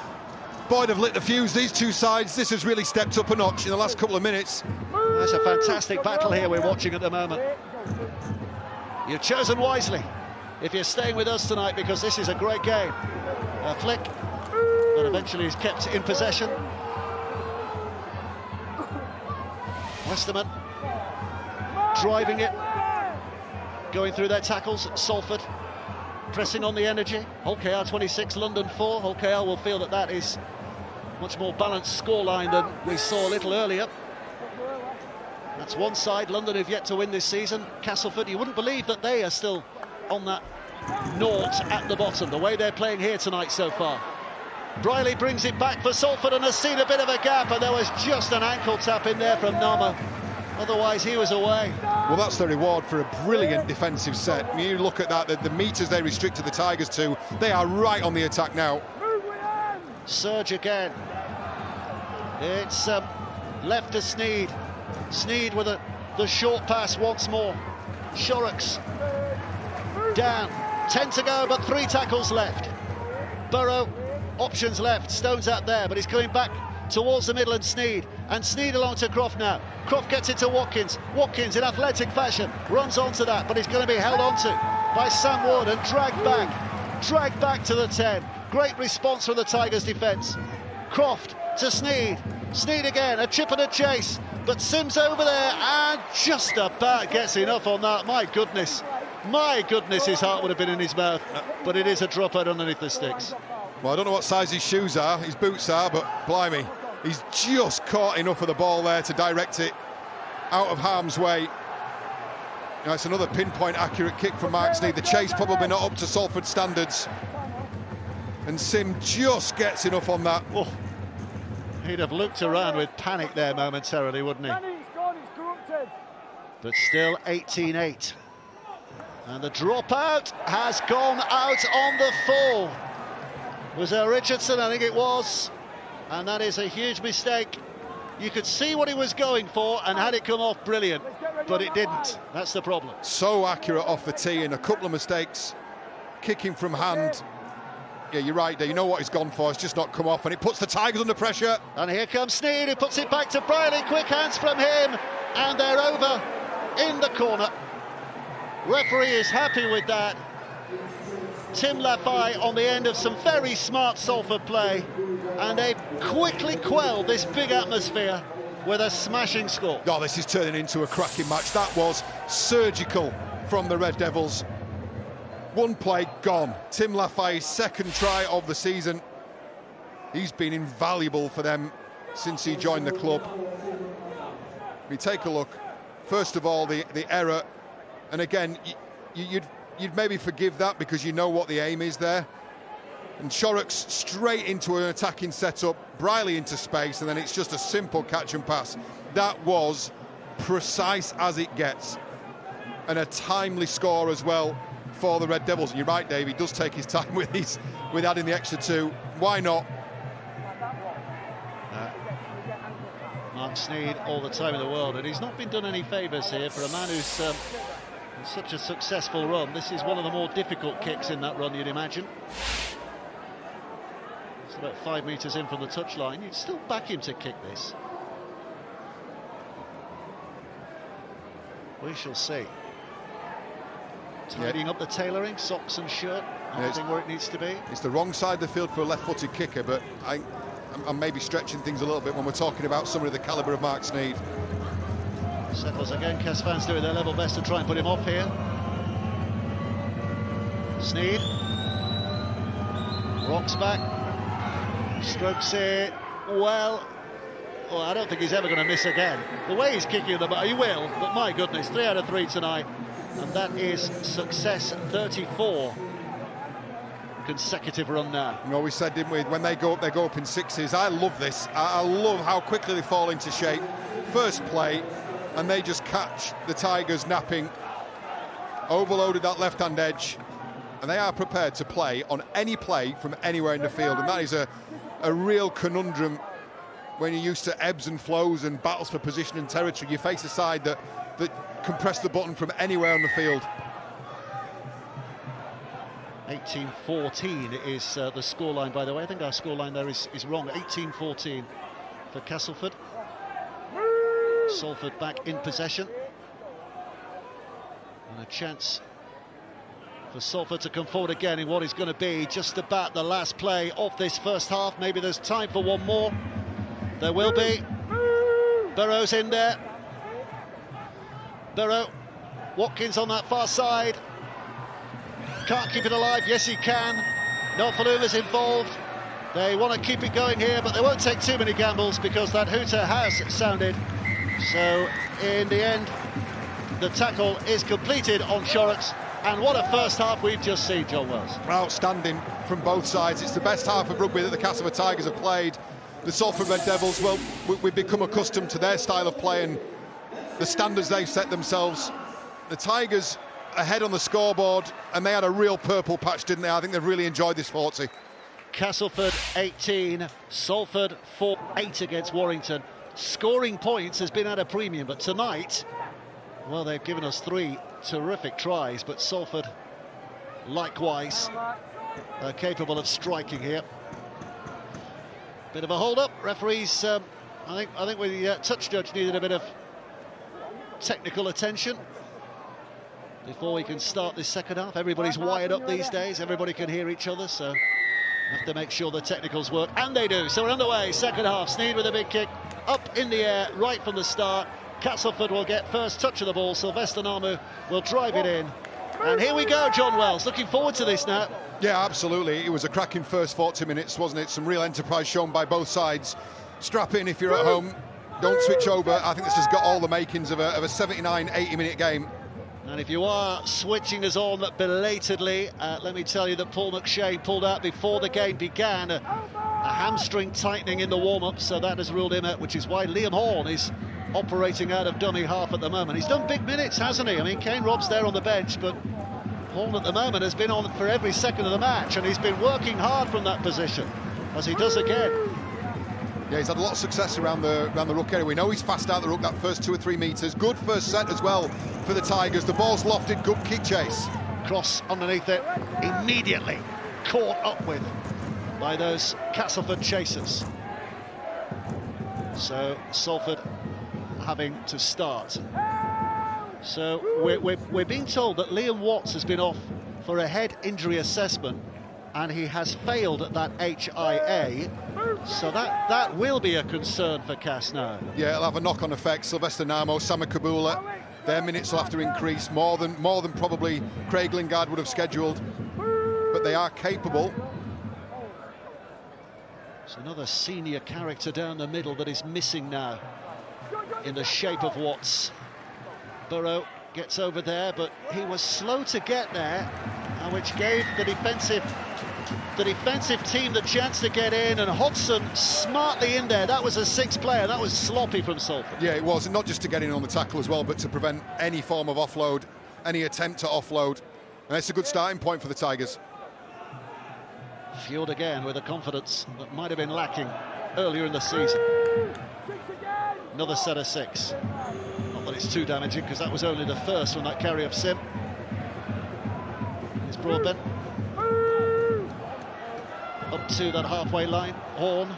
Boyd have lit the fuse, these two sides. This has really stepped up a notch in the last couple of minutes. That's a fantastic battle here we're watching at the moment. You've chosen wisely if you're staying with us tonight, because this is a great game. A flick, but eventually is kept in possession. Westerman driving it, going through their tackles. Salford pressing on the energy. Hull KR 26, London 4. Hull KR will feel that that is much more balanced scoreline than we saw a little earlier. That's one side. London have yet to win this season. Castleford, you wouldn't believe that they are still on that naught at the bottom, the way they're playing here tonight so far. Brierley brings it back for Salford and has seen a bit of a gap, and there was just an ankle tap in there from Nama. Otherwise, he was away. Well, that's the reward for a brilliant defensive set. When you look at that, the metres they restricted the Tigers to, they are right on the attack now. Surge again. It's left to Sneed. Sneed with the short pass once more. Shorrocks down. 10 to go, but 3 tackles left. Burrow options left. Stone's out there, but he's coming back towards the middle, and Sneed along to Croft now. Croft gets it to Watkins. Watkins in athletic fashion runs onto that, but he's going to be held onto by Sam Wood and dragged back to the 10. Great response from the Tigers defence. Croft to Sneed again, a chip and a chase, but Sims over there and just about gets enough on that. My goodness, his heart would have been in his mouth, but it is a drop out underneath the sticks. Well, I don't know what size his shoes are, his boots are, but blimey, he's just caught enough of the ball there to direct it out of harm's way. Now, it's another pinpoint accurate kick from Mark Sneed. The chase probably not up to Salford standards, and Sim just gets enough on that. Oh, he'd have looked around with panic there momentarily, wouldn't he? But still 18-8. And the dropout has gone out on the full. Was there Richardson? I think it was. And that is a huge mistake. You could see what he was going for, and had it come off, brilliant. But it didn't. That's the problem. So accurate off the tee, and a couple of mistakes. Kicking from hand. Yeah, you're right there. You know what he's gone for. It's just not come off, and it puts the Tigers under pressure. And here comes Sneed, who puts it back to Briley. Quick hands from him, and they're over in the corner. Referee is happy with that. Tim Lafay on the end of some very smart Salford play, and they've quickly quelled this big atmosphere with a smashing score. Oh, this is turning into a cracking match. That was surgical from the Red Devils. One play gone. Tim Lafay's second try of the season. He's been invaluable for them since he joined the club. We take a look. First of all, the error, and again, you'd maybe forgive that because you know what the aim is there. And Shorrock's straight into an attacking setup, Briley into space, and then it's just a simple catch and pass. That was precise as it gets, and a timely score as well for the Red Devils. And you're right, Dave, he does take his time with adding the extra two. Why not? Mark Sneed all the time in the world, and he's not been done any favours here for a man who's such a successful run. This is one of the more difficult kicks in that run, you'd imagine. It's about 5 metres in from the touchline. You'd still back him to kick this. We shall see. Tidying up the tailoring, socks and shirt, everything where it needs to be. It's the wrong side of the field for a left-footed kicker, but I'm maybe stretching things a little bit when we're talking about somebody of the calibre of Mark Sneed. Settles again. Cas fans doing their level best to try and put him off here. Sneed rocks back, strokes it well. Oh, I don't think he's ever going to miss again. The way he's kicking the ball, he will, but my goodness, 3 out of 3 tonight, and that is success. 34 consecutive run now. You know, we said, didn't we, when they go up in sixes. I love this. I love how quickly they fall into shape. First play, and they just catch the Tigers napping, overloaded that left-hand edge, and they are prepared to play on any play from anywhere in the field, and that is a real conundrum when you're used to ebbs and flows and battles for position and territory. You face a side that can press the button from anywhere on the field. 18-14 is the scoreline, by the way. I think our scoreline there is wrong. 18-14 for Castleford. Salford back in possession, and a chance for Salford to come forward again in what is going to be just about the last play of this first half. Maybe there's time for one more. There will be. Burrow's in there. Burrow, Watkins on that far side. Can't keep it alive. Yes, he can. Nofalula's involved. They want to keep it going here, but they won't take too many gambles because that hooter has sounded. So in the end, the tackle is completed on Shorrocks, and what a first half we've just seen, John Wells. Outstanding from both sides. It's the best half of rugby that the Castleford Tigers have played. The Salford Red Devils, well, we've become accustomed to their style of play and the standards they've set themselves. The Tigers ahead on the scoreboard, and they had a real purple patch, didn't they? I think they've really enjoyed this 40. Castleford 18, Salford 4-8 against Warrington. Scoring points has been at a premium, but tonight, well, they've given us 3 terrific tries, but Salford likewise capable of striking here. Bit of a hold-up. Referees, I think the touch judge needed a bit of technical attention before we can start this second half. Everybody's wired up these days. Everybody can hear each other, so have to make sure the technicals work, and they do. So we're underway. Second half. Sneed with a big kick up in the air right from the start. Castleford will get first touch of the ball. Sylvester Namu will drive it in. And here we go, John Wells. Looking forward to this now. Yeah, absolutely. It was a cracking first 40 minutes, wasn't it? Some real enterprise shown by both sides. Strap in if you're at home. Don't switch over. I think this has got all the makings of a 79, 80-minute game. And if you are switching us on belatedly, let me tell you that Paul McShane pulled out before the game began. A hamstring tightening in the warm-up, so that has ruled him out, which is why Liam Horn is operating out of dummy half at the moment. He's done big minutes, hasn't he? I mean, Kane Robb's there on the bench, but Horn at the moment has been on for every second of the match, and he's been working hard from that position, as he does again. Yeah, he's had a lot of success around the ruck area. We know he's fast out the ruck, that first 2 or 3 metres. Good first set as well for the Tigers. The ball's lofted, good kick chase. Cross underneath it, immediately caught up with by those Castleford chasers. So Salford having to start. So we're being told that Liam Watts has been off for a head injury assessment, and he has failed at that HIA, so that will be a concern for Cass now. Yeah, it'll have a knock-on effect. Sylvester Namo, Sami Kabula, their minutes will have to increase more than probably Craig Lingard would have scheduled, but they are capable. It's another senior character down the middle that is missing now, in the shape of Watts. Burrow gets over there, but he was slow to get there, which gave the defensive team the chance to get in, and Hodgson smartly in there. That was a sixth player. That was sloppy from Salford. Yeah, it was, and not just to get in on the tackle as well, but to prevent any form of offload, any attempt to offload. And it's a good starting point for the Tigers. Fueled again with a confidence that might have been lacking earlier in the season. Another set of 6. Not that it's too damaging, because that was only the first from that carry of Sim. It's Broadbent. Up to that halfway line. Horn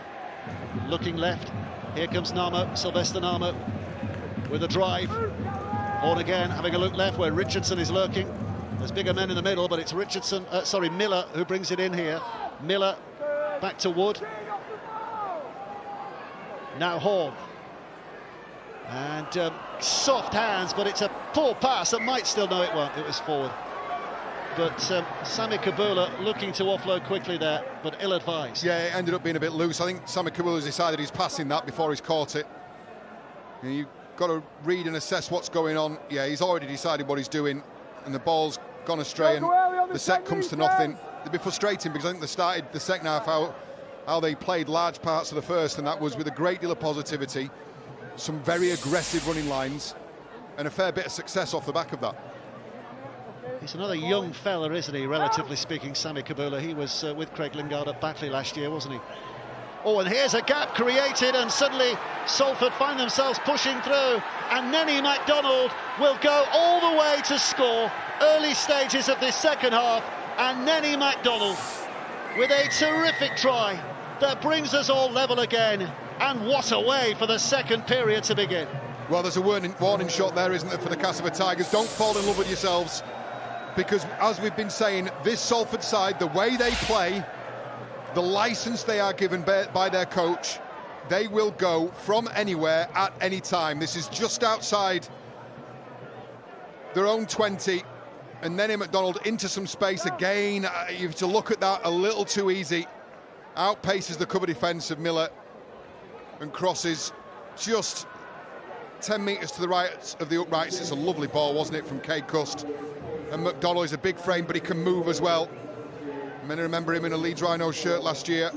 looking left. Here comes Namo, Sylvester Namo with a drive. Horn again having a look left where Richardson is lurking. There's bigger men in the middle, but it's Miller who brings it in here. Miller back to Wood. Now Horn. And soft hands, but it's a poor pass that might still, no, it won't, it was forward. But Sami Kabula looking to offload quickly there, but ill-advised. Yeah, it ended up being a bit loose. I think Sami Kabula's decided he's passing that before he's caught it. And you've got to read and assess what's going on. Yeah, he's already decided what he's doing, and the ball's gone astray, and the set comes to nothing. It'd be frustrating, because I think they started the second half how they played large parts of the first, and that was with a great deal of positivity, some very aggressive running lines, and a fair bit of success off the back of that. He's another young fella, isn't he, relatively speaking, Sami Kabula. He was with Craig Lingard at Batley last year, wasn't he? Oh, and here's a gap created, and suddenly Salford find themselves pushing through, and Nenny MacDonald will go all the way to score. Early stages of this second half, and Nenny MacDonald with a terrific try that brings us all level again. And what a way for the second period to begin. Well, there's a warning shot there, isn't there, for the Castleford Tigers. Don't fall in love with yourselves, because as we've been saying, this Salford side, the way they play, the licence they are given by their coach, they will go from anywhere at any time. This is just outside their own 20, and then McDonald into some space again. You have to look at that a little too easy. Outpaces the cover defence of Miller and crosses just 10 metres to the right of the uprights. It's a lovely ball, wasn't it, from Cade Cust. And McDonald is a big frame, but he can move as well. Many remember him in a Leeds Rhino shirt last year.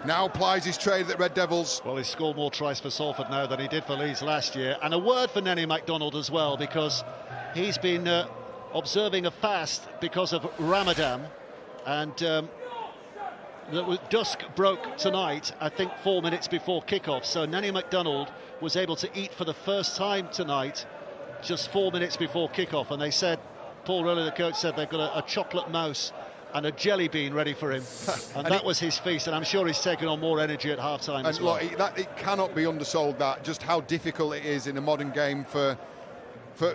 Now plies his trade at Red Devils. Well, he's scored more tries for Salford now than he did for Leeds last year. And a word for Nenny MacDonald as well, because he's been observing a fast because of Ramadan. And the dusk broke tonight, I think 4 minutes before kickoff. So Nenny MacDonald was able to eat for the first time tonight, just 4 minutes before kickoff. And they said, Paul Rowley, the coach, said they've got a chocolate mouse and a jelly bean ready for him. And that was his feast, and I'm sure he's taken on more energy at half-time as well. Look, it cannot be undersold, that just how difficult it is in a modern game for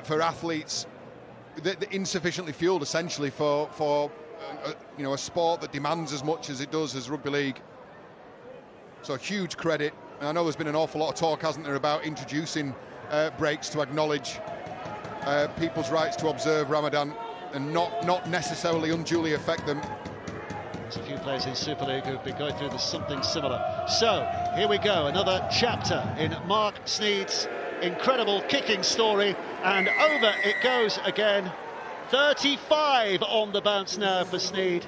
athletes that insufficiently fueled, essentially, for a sport that demands as much as it does as rugby league. So huge credit. And I know there's been an awful lot of talk, hasn't there, about introducing breaks to acknowledge people's rights to observe Ramadan and not necessarily unduly affect them. There's a few players in Super League who've been going through something similar. So here we go, another chapter in Mark Sneed's incredible kicking story, and over it goes again. 35 on the bounce now for Sneed,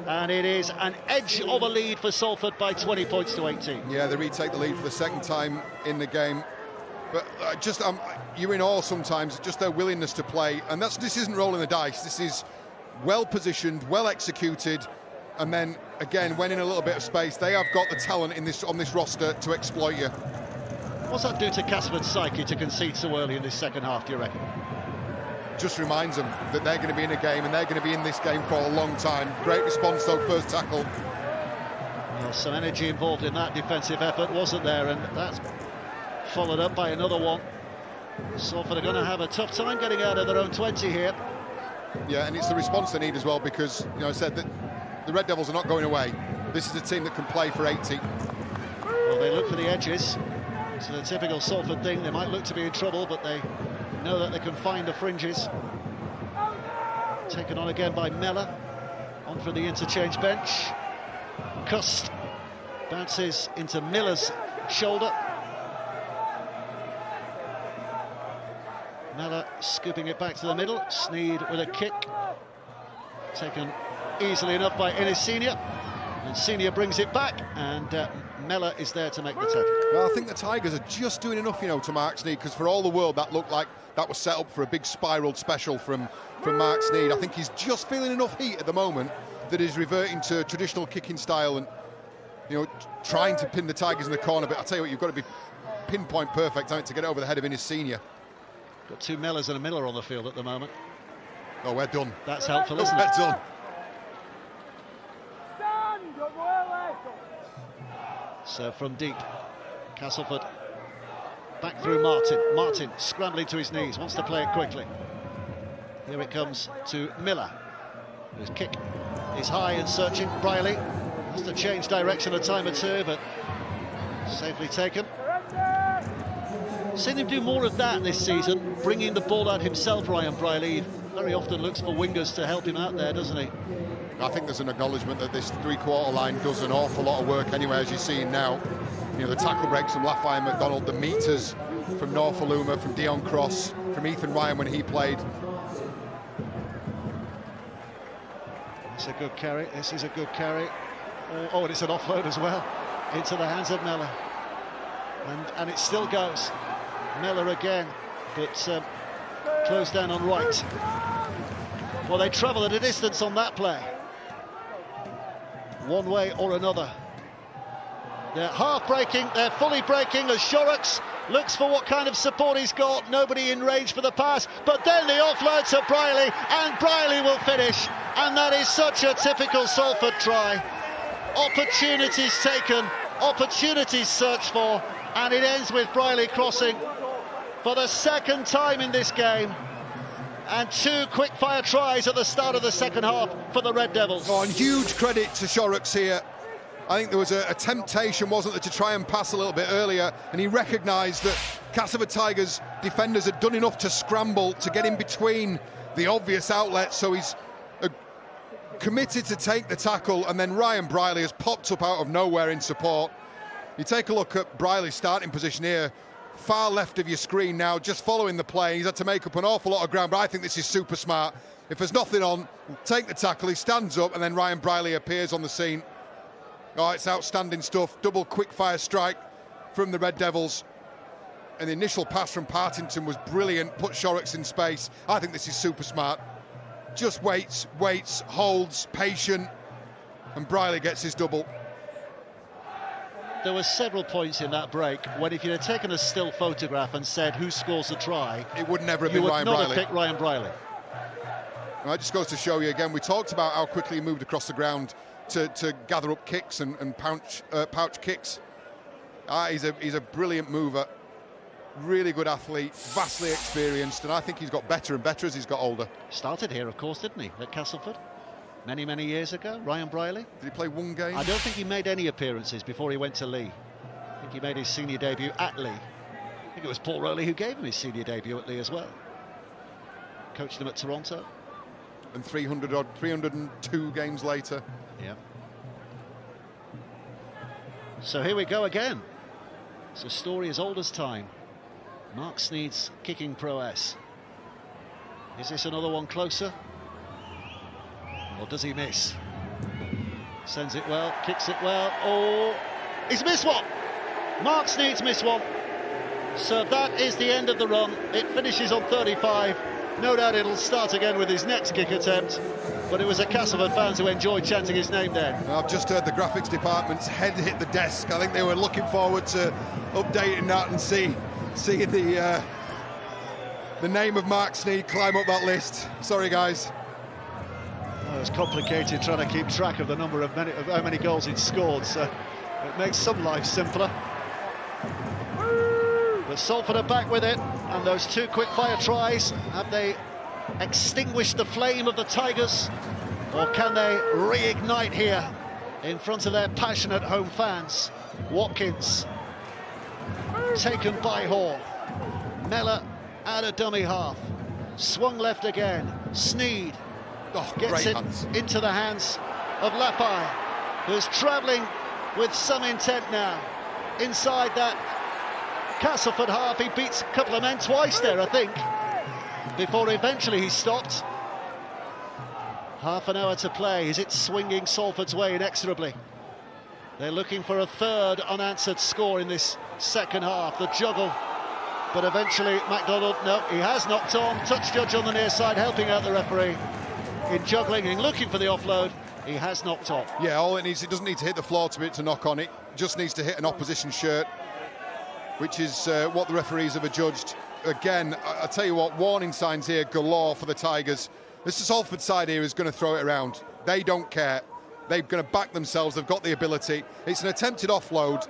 and it is an edge of a lead for Salford by 20 points to 18. Yeah, they retake the lead for the second time in the game. But you're in awe sometimes, just their willingness to play. And this isn't rolling the dice. This is well positioned, well executed. And then, again, when in a little bit of space, they have got the talent on this roster to exploit you. What's that do to Castleford's psyche to concede so early in this second half, do you reckon? Just reminds them that they're going to be in a game, and they're going to be in this game for a long time. Great response, though, first tackle. Well, some energy involved in that defensive effort, wasn't there? And that's followed up by another one. Salford are going to have a tough time getting out of their own 20 here. Yeah, and it's the response they need as well, because, I said that the Red Devils are not going away. This is a team that can play for 80. Well, they look for the edges. It's the typical Salford thing. They might look to be in trouble, but they know that they can find the fringes. Taken on again by Mellor. On for the interchange bench. Cust bounces into Miller's shoulder. Mellor scooping it back to the middle. Sneed with a kick. Taken easily enough by Ennis Senior. And Senior brings it back, and Mellor is there to make the tackle. Well, I think the Tigers are just doing enough, to mark Sneed, because for all the world that looked like that was set up for a big spiralled special from Mark Sneed. I think he's just feeling enough heat at the moment that he's reverting to traditional kicking style and, trying to pin the Tigers in the corner. But I tell you what, you've got to be pinpoint perfect, haven't you, to get over the head of Ennis Senior. Got two Mellors and a Miller on the field at the moment. Oh, we're done. That's helpful, isn't it? We're done. So from deep, Castleford back through Martin. Martin scrambling to his knees, wants to play it quickly. Here it comes to Miller. His kick is high and searching. Briley has to change direction a time or two, but safely taken. Seen him do more of that this season, bringing the ball out himself, Ryan Briley. Very often looks for wingers to help him out there, doesn't he? I think there's an acknowledgement that this three-quarter line does an awful lot of work anyway, as you're seeing now. The tackle breaks from Lafayette McDonald, the meters from Norfoluma, from Dion Cross, from Ethan Ryan when he played. It's a good carry. This is a good carry. Oh, and it's an offload as well into the hands of Mellor. And it still goes. Mellor again, but closed down on right. Well, they travel at a distance on that play. One way or another. They're half breaking, they're fully breaking as Shorrocks looks for what kind of support he's got. Nobody in range for the pass, but then the offload to Briley, and Briley will finish. And that is such a typical Salford try. Opportunities taken, opportunities searched for, and it ends with Briley crossing for the second time in this game. And two quick-fire tries at the start of the second half for the Red Devils. Oh, and huge credit to Shorrocks here. I think there was a temptation, wasn't there, to try and pass a little bit earlier, and he recognised that Castleford Tigers defenders had done enough to scramble to get in between the obvious outlets, so he's committed to take the tackle, and then Ryan Briley has popped up out of nowhere in support. You take a look at Briley's starting position here, far left of your screen now, just following the play. He's had to make up an awful lot of ground, but I think this is super smart. If there's nothing on, take the tackle, he stands up, and then Ryan Briley appears on the scene. Oh, it's outstanding stuff. Double quick-fire strike from the Red Devils. And the initial pass from Partington was brilliant, put Shorrocks in space. I think this is super smart. Just waits, holds, patient, and Briley gets his double. There were several points in that break when if you'd have taken a still photograph and said who scores the try, it would never have been Ryan Briley. You would not have picked Ryan Briley. And that just goes to show you again, we talked about how quickly he moved across the ground to gather up kicks and pouch kicks. He's a brilliant mover, really good athlete, vastly experienced, and I think he's got better and better as he's got older. Started here, of course, didn't he, at Castleford? Many years ago, Ryan Briley. Did he play one game? I don't think he made any appearances before he went to Lee. I think he made his senior debut at Lee. I think it was Paul Rowley who gave him his senior debut at Lee as well. Coached him at Toronto. And 302 games later. Yeah. So here we go again. It's a story as old as time. Mark Sneed's kicking prowess. Is this another one closer? Or does he miss? Sends it well, kicks it well. Oh, he's missed one! Mark Sneed's missed one. So that is the end of the run. It finishes on 35. No doubt it'll start again with his next kick attempt. But it was a Castleford fans who enjoyed chanting his name then. I've just heard the graphics department's head hit the desk. I think they were looking forward to updating that and seeing the name of Mark Sneed climb up that list. Sorry, guys. Well, it's complicated trying to keep track of the number of how many goals he'd scored, so it makes some life simpler. But Salford are back with it, and those two quick-fire tries, have they extinguished the flame of the Tigers, or can they reignite here in front of their passionate home fans? Watkins taken by Hall. Mellor out of dummy half, swung left again. Sneed gets it into the hands of Lafay, who's travelling with some intent now inside that Castleford half. He beats a couple of men twice there, I think, before eventually he stopped. Half an hour to play. Is it swinging Salford's way inexorably? They're looking for a third unanswered score in this second half. The juggle, but eventually MacDonald, no, he has knocked on. Touch judge on the near side helping out the referee in juggling and looking for the offload. He has knocked on. Yeah, all it needs, it doesn't need to hit the floor to knock on it. Just needs to hit an opposition shirt, which is what the referees have adjudged. Again, I tell you what, warning signs here galore for the Tigers. This Salford side here is going to throw it around. They don't care. They're going to back themselves. They've got the ability. It's an attempted offload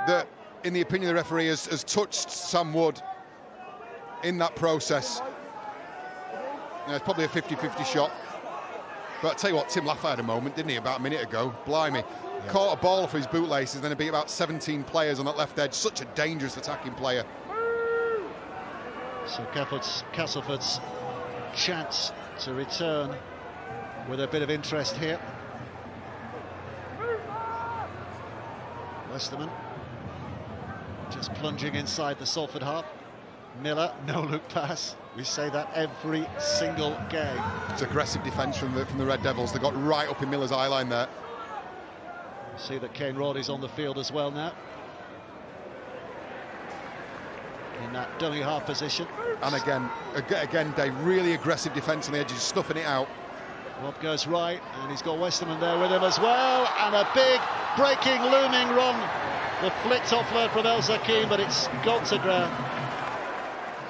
that, in the opinion of the referee, has touched Sam Wood in that process. It's probably a 50-50 shot. But I tell you what, Tim Lafay had a moment, didn't he, about a minute ago? Blimey. Yeah. Caught a ball for his bootlaces, then he beat about 17 players on that left edge. Such a dangerous attacking player. So Castleford's chance to return with a bit of interest here. Westerman just plunging inside the Salford half. Miller, no look pass. We say that every single game. It's aggressive defence from the Red Devils. They got right up in Miller's eye line there. See that Kane Roddy's on the field as well now, in that dummy half position. And again, Dave, really aggressive defence on the edges, stuffing it out. Rob goes right, and he's got Westerman there with him as well, and a big breaking, looming run. The flicked offload from El Zakim, but it's gone to ground.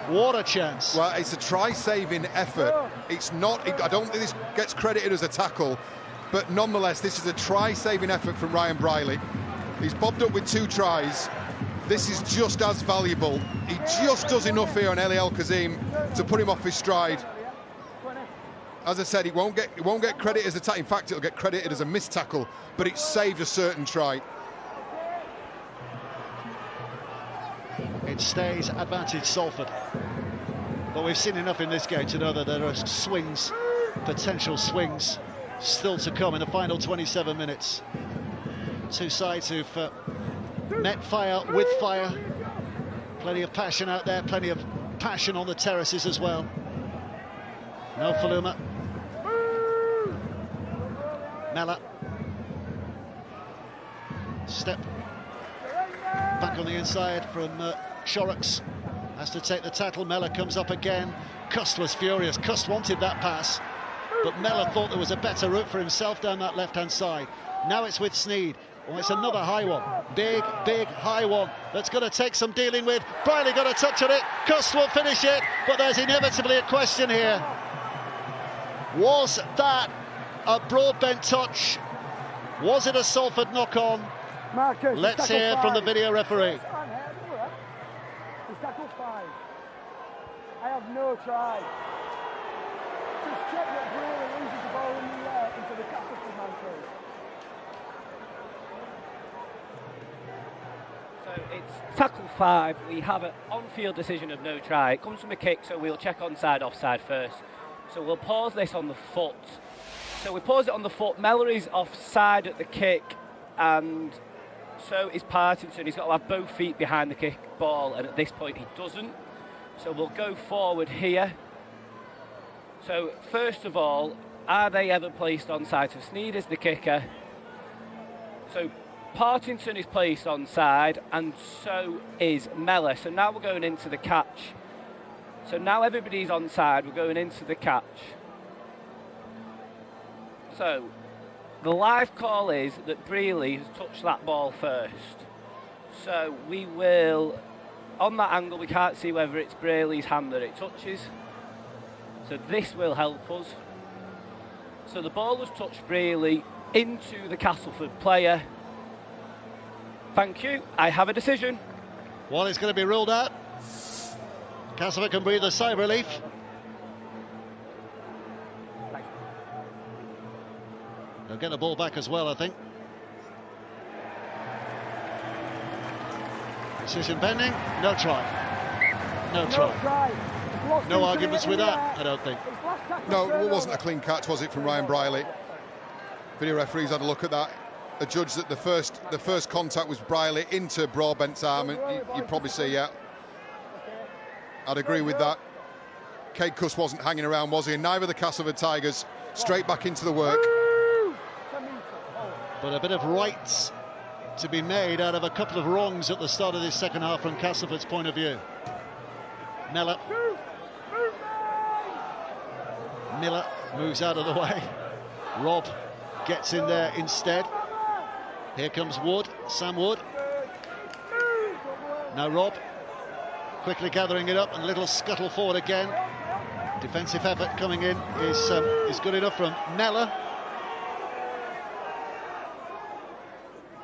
What a chance. Well, it's a try-saving effort. It's not, I don't think this gets credited as a tackle, but nonetheless, this is a try-saving effort from Ryan Briley. He's bobbed up with 2 tries. This is just as valuable. He just does enough here on Eli El Kazim to put him off his stride. As I said, it won't get credit as a tackle. In fact, it'll get credited as a missed tackle, but it saved a certain try. It stays advantage Salford. But we've seen enough in this game to know that there are swings, potential swings, still to come in the final 27 minutes. Two sides who've met fire with fire. Plenty of passion out there, plenty of passion on the terraces as well. No Faluma. Mellor. Step back on the inside from Shorrocks. Has to take the tackle. Mellor comes up again. Cust was furious. Cust wanted that pass, but Mellor thought there was a better route for himself down that left-hand side. Now it's with Sneed. Oh, it's another high one. Big high one that's going to take some dealing with. Briley got a touch on it. Cust will finish it, but there's inevitably a question here. Was that a Broadbent touch? Was it a Salford knock-on? Marcus, Let's hear from the video referee. He's tackled 5. I have no try. Just check that Brewer loses the ball in the air into the Castleford man, please. So it's tackle 5. We have an on-field decision of no try. It comes from a kick, so we'll check onside, offside first. So we'll pause this on the foot. So we pause it on the foot. Mellery's offside at the kick, and so is Partington. He's got to have both feet behind the kick ball, and at this point he doesn't. So we'll go forward here. So first of all, are they ever placed onside? So Sneed is the kicker. So Partington is placed onside, and so is Mellor. So now we're going into the catch. So now everybody's onside, we're going into the catch. So the live call is that Brealey has touched that ball first. So we will, on that angle, we can't see whether it's Brealey's hand that it touches. So this will help us. So the ball has touched Brealey into the Castleford player. Thank you, I have a decision. Well, it's going to be ruled out. Castleford can breathe a sigh of relief. They'll get the ball back as well, I think. Decision pending. No try. No try. No arguments with that, I don't think. No, it wasn't a clean catch, was it, from Ryan Briley? Video referees had a look at that. Adjudged that the first contact was Briley into Broadbent's arm, and you'd probably say, yeah, I'd agree with that. Cade Cuss wasn't hanging around, was he? And neither the Castleford Tigers. Straight back into the work. But a bit of rights to be made out of a couple of wrongs at the start of this second half from Castleford's point of view. Miller moves out of the way. Rob gets in there instead. Here comes Wood, Sam Wood. Now Rob quickly gathering it up, and a little scuttle forward again. Defensive effort coming in is good enough from Mellor.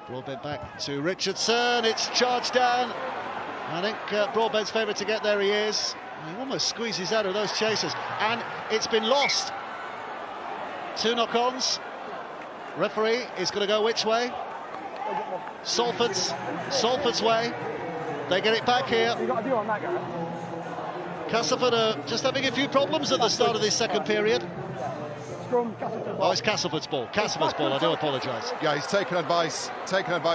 Broadbent back to Richardson. It's charged down. I think Broadbent's favourite to get there. He is. He almost squeezes out of those chasers, and it's been lost. 2 knock-ons. Referee is going to go which way? Salford's way. They get it back here. Castleford are just having a few problems at the start of this second period. Oh, it's Castleford's ball. Castleford's ball, I do apologise. Yeah, he's taken advice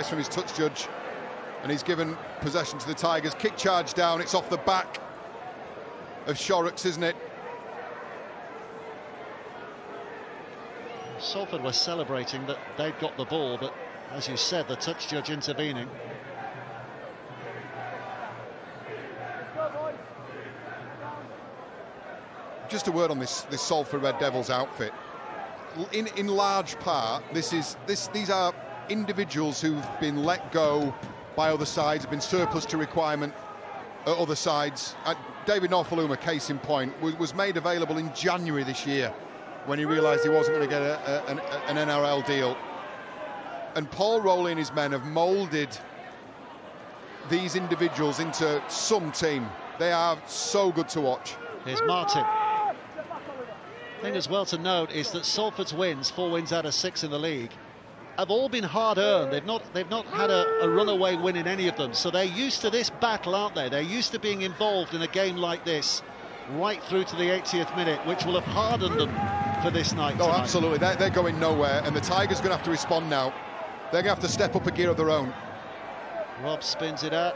from his touch judge, and he's given possession to the Tigers. Kick charge down, it's off the back of Shorrocks, isn't it? Salford were celebrating that they'd got the ball, but as you said, the touch judge intervening. Just a word on this Salford Red Devils outfit. In large part, these are individuals who've been let go by other sides, have been surplus to requirement at other sides. David Norfoluma, case in point, was made available in January this year when he realised he wasn't going to get an NRL deal. And Paul Rowley and his men have moulded these individuals into some team. They are so good to watch. Here's Martin. The thing as well to note is that Salford's wins, 4 wins out of 6 in the league, have all been hard-earned. They've not had a runaway win in any of them. So they're used to this battle, aren't they? They're used to being involved in a game like this right through to the 80th minute, which will have hardened them for this night. Oh, absolutely. They're going nowhere, and the Tigers are going to have to respond now. They're going to have to step up a gear of their own. Rob spins it out.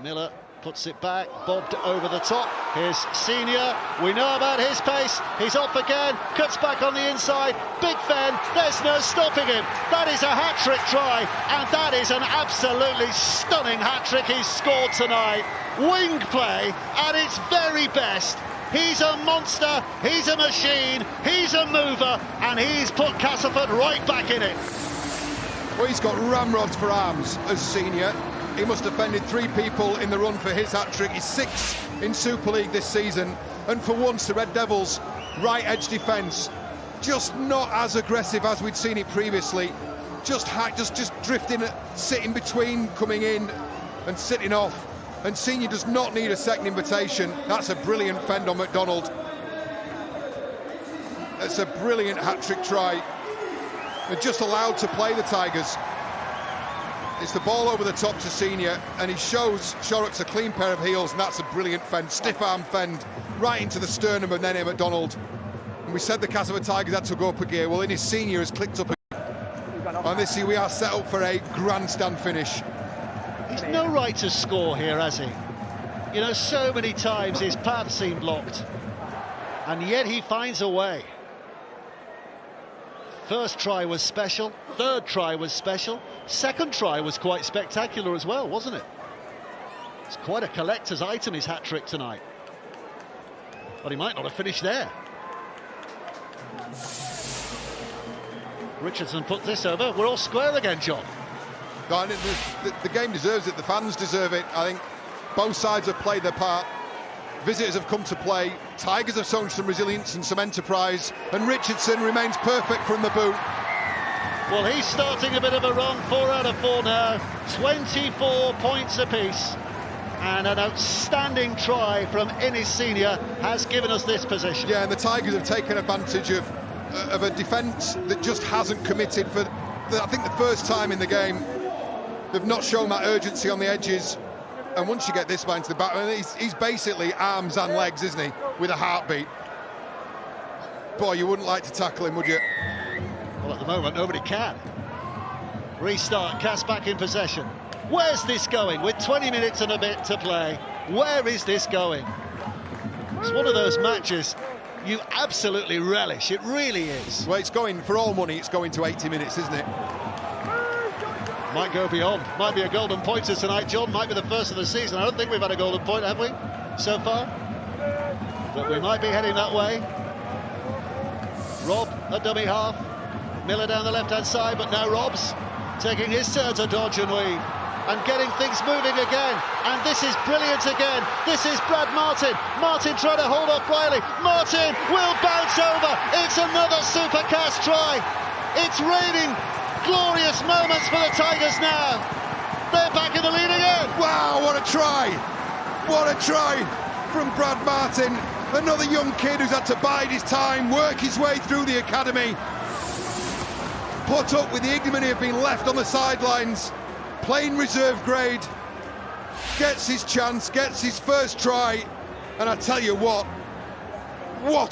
Miller puts it back, bobbed over the top. Here's Senior. We know about his pace. He's off again, cuts back on the inside. Big Fen, there's no stopping him. That is a hat-trick try, and that is an absolutely stunning hat-trick he's scored tonight. Wing play at its very best. He's a monster, he's a machine, he's a mover, and he's put Castleford right back in it. Well, he's got ramrods for arms as Senior. He must have defended 3 people in the run for his hat-trick. He's 6 in Super League this season. And for once, the Red Devils' right edge defence just not as aggressive as we'd seen it previously. Just drifting, sitting between, coming in and sitting off. And Senior does not need a second invitation. That's a brilliant fend on McDonald. It's a brilliant hat-trick try. They're just allowed to play the Tigers. It's the ball over the top to Senior, and he shows Shorrock's a clean pair of heels, and that's a brilliant fend, stiff arm fend, right into the sternum of Nene McDonald. And we said the Castleford Tigers had to go up a gear. Well, in his Senior has clicked up again. And this year we are set up for a grandstand finish. He's no right to score here, has he? You know, so many times his path seemed blocked, and yet he finds a way. First try was special, third try was special, second try was quite spectacular as well, wasn't it? It's quite a collector's item, his hat-trick tonight. But he might not have finished there. Richardson put this over. We're all square again, John. The game deserves it, the fans deserve it. I think both sides have played their part. Visitors have come to play. Tigers have shown some resilience and some enterprise, and Richardson remains perfect from the boot. Well, he's starting a bit of a run, 4 out of 4 now, 24 points apiece, and an outstanding try from Innis Senior has given us this position. Yeah, and the Tigers have taken advantage of a defence that just hasn't committed for, I think, the first time in the game. They've not shown that urgency on the edges. And once you get this man to the back, he's basically arms and legs, isn't he, with a heartbeat. Boy, you wouldn't like to tackle him, would you? Well, at the moment, nobody can. Restart, Cass back in possession. Where's this going? With 20 minutes and a bit to play, where is this going? It's one of those matches you absolutely relish, it really is. Well, it's going, for all money, it's going to 80 minutes, isn't it? Might go beyond. Might be a golden pointer tonight, John. Might be the first of the season. I don't think we've had a golden point, have we, so far? But we might be heading that way. Rob, a dummy half. Miller down the left-hand side, but now Rob's taking his turn to dodge and weave and getting things moving again. And this is brilliant again. This is Brad Martin. Martin trying to hold up Riley. Martin will bounce over. It's another super cast try. It's raining glorious moments for the Tigers now. They're back in the lead again. Wow, what a try! What a try from Brad Martin. Another young kid who's had to bide his time, work his way through the academy, put up with the ignominy of being left on the sidelines, playing reserve grade, gets his chance, gets his first try, and I tell you what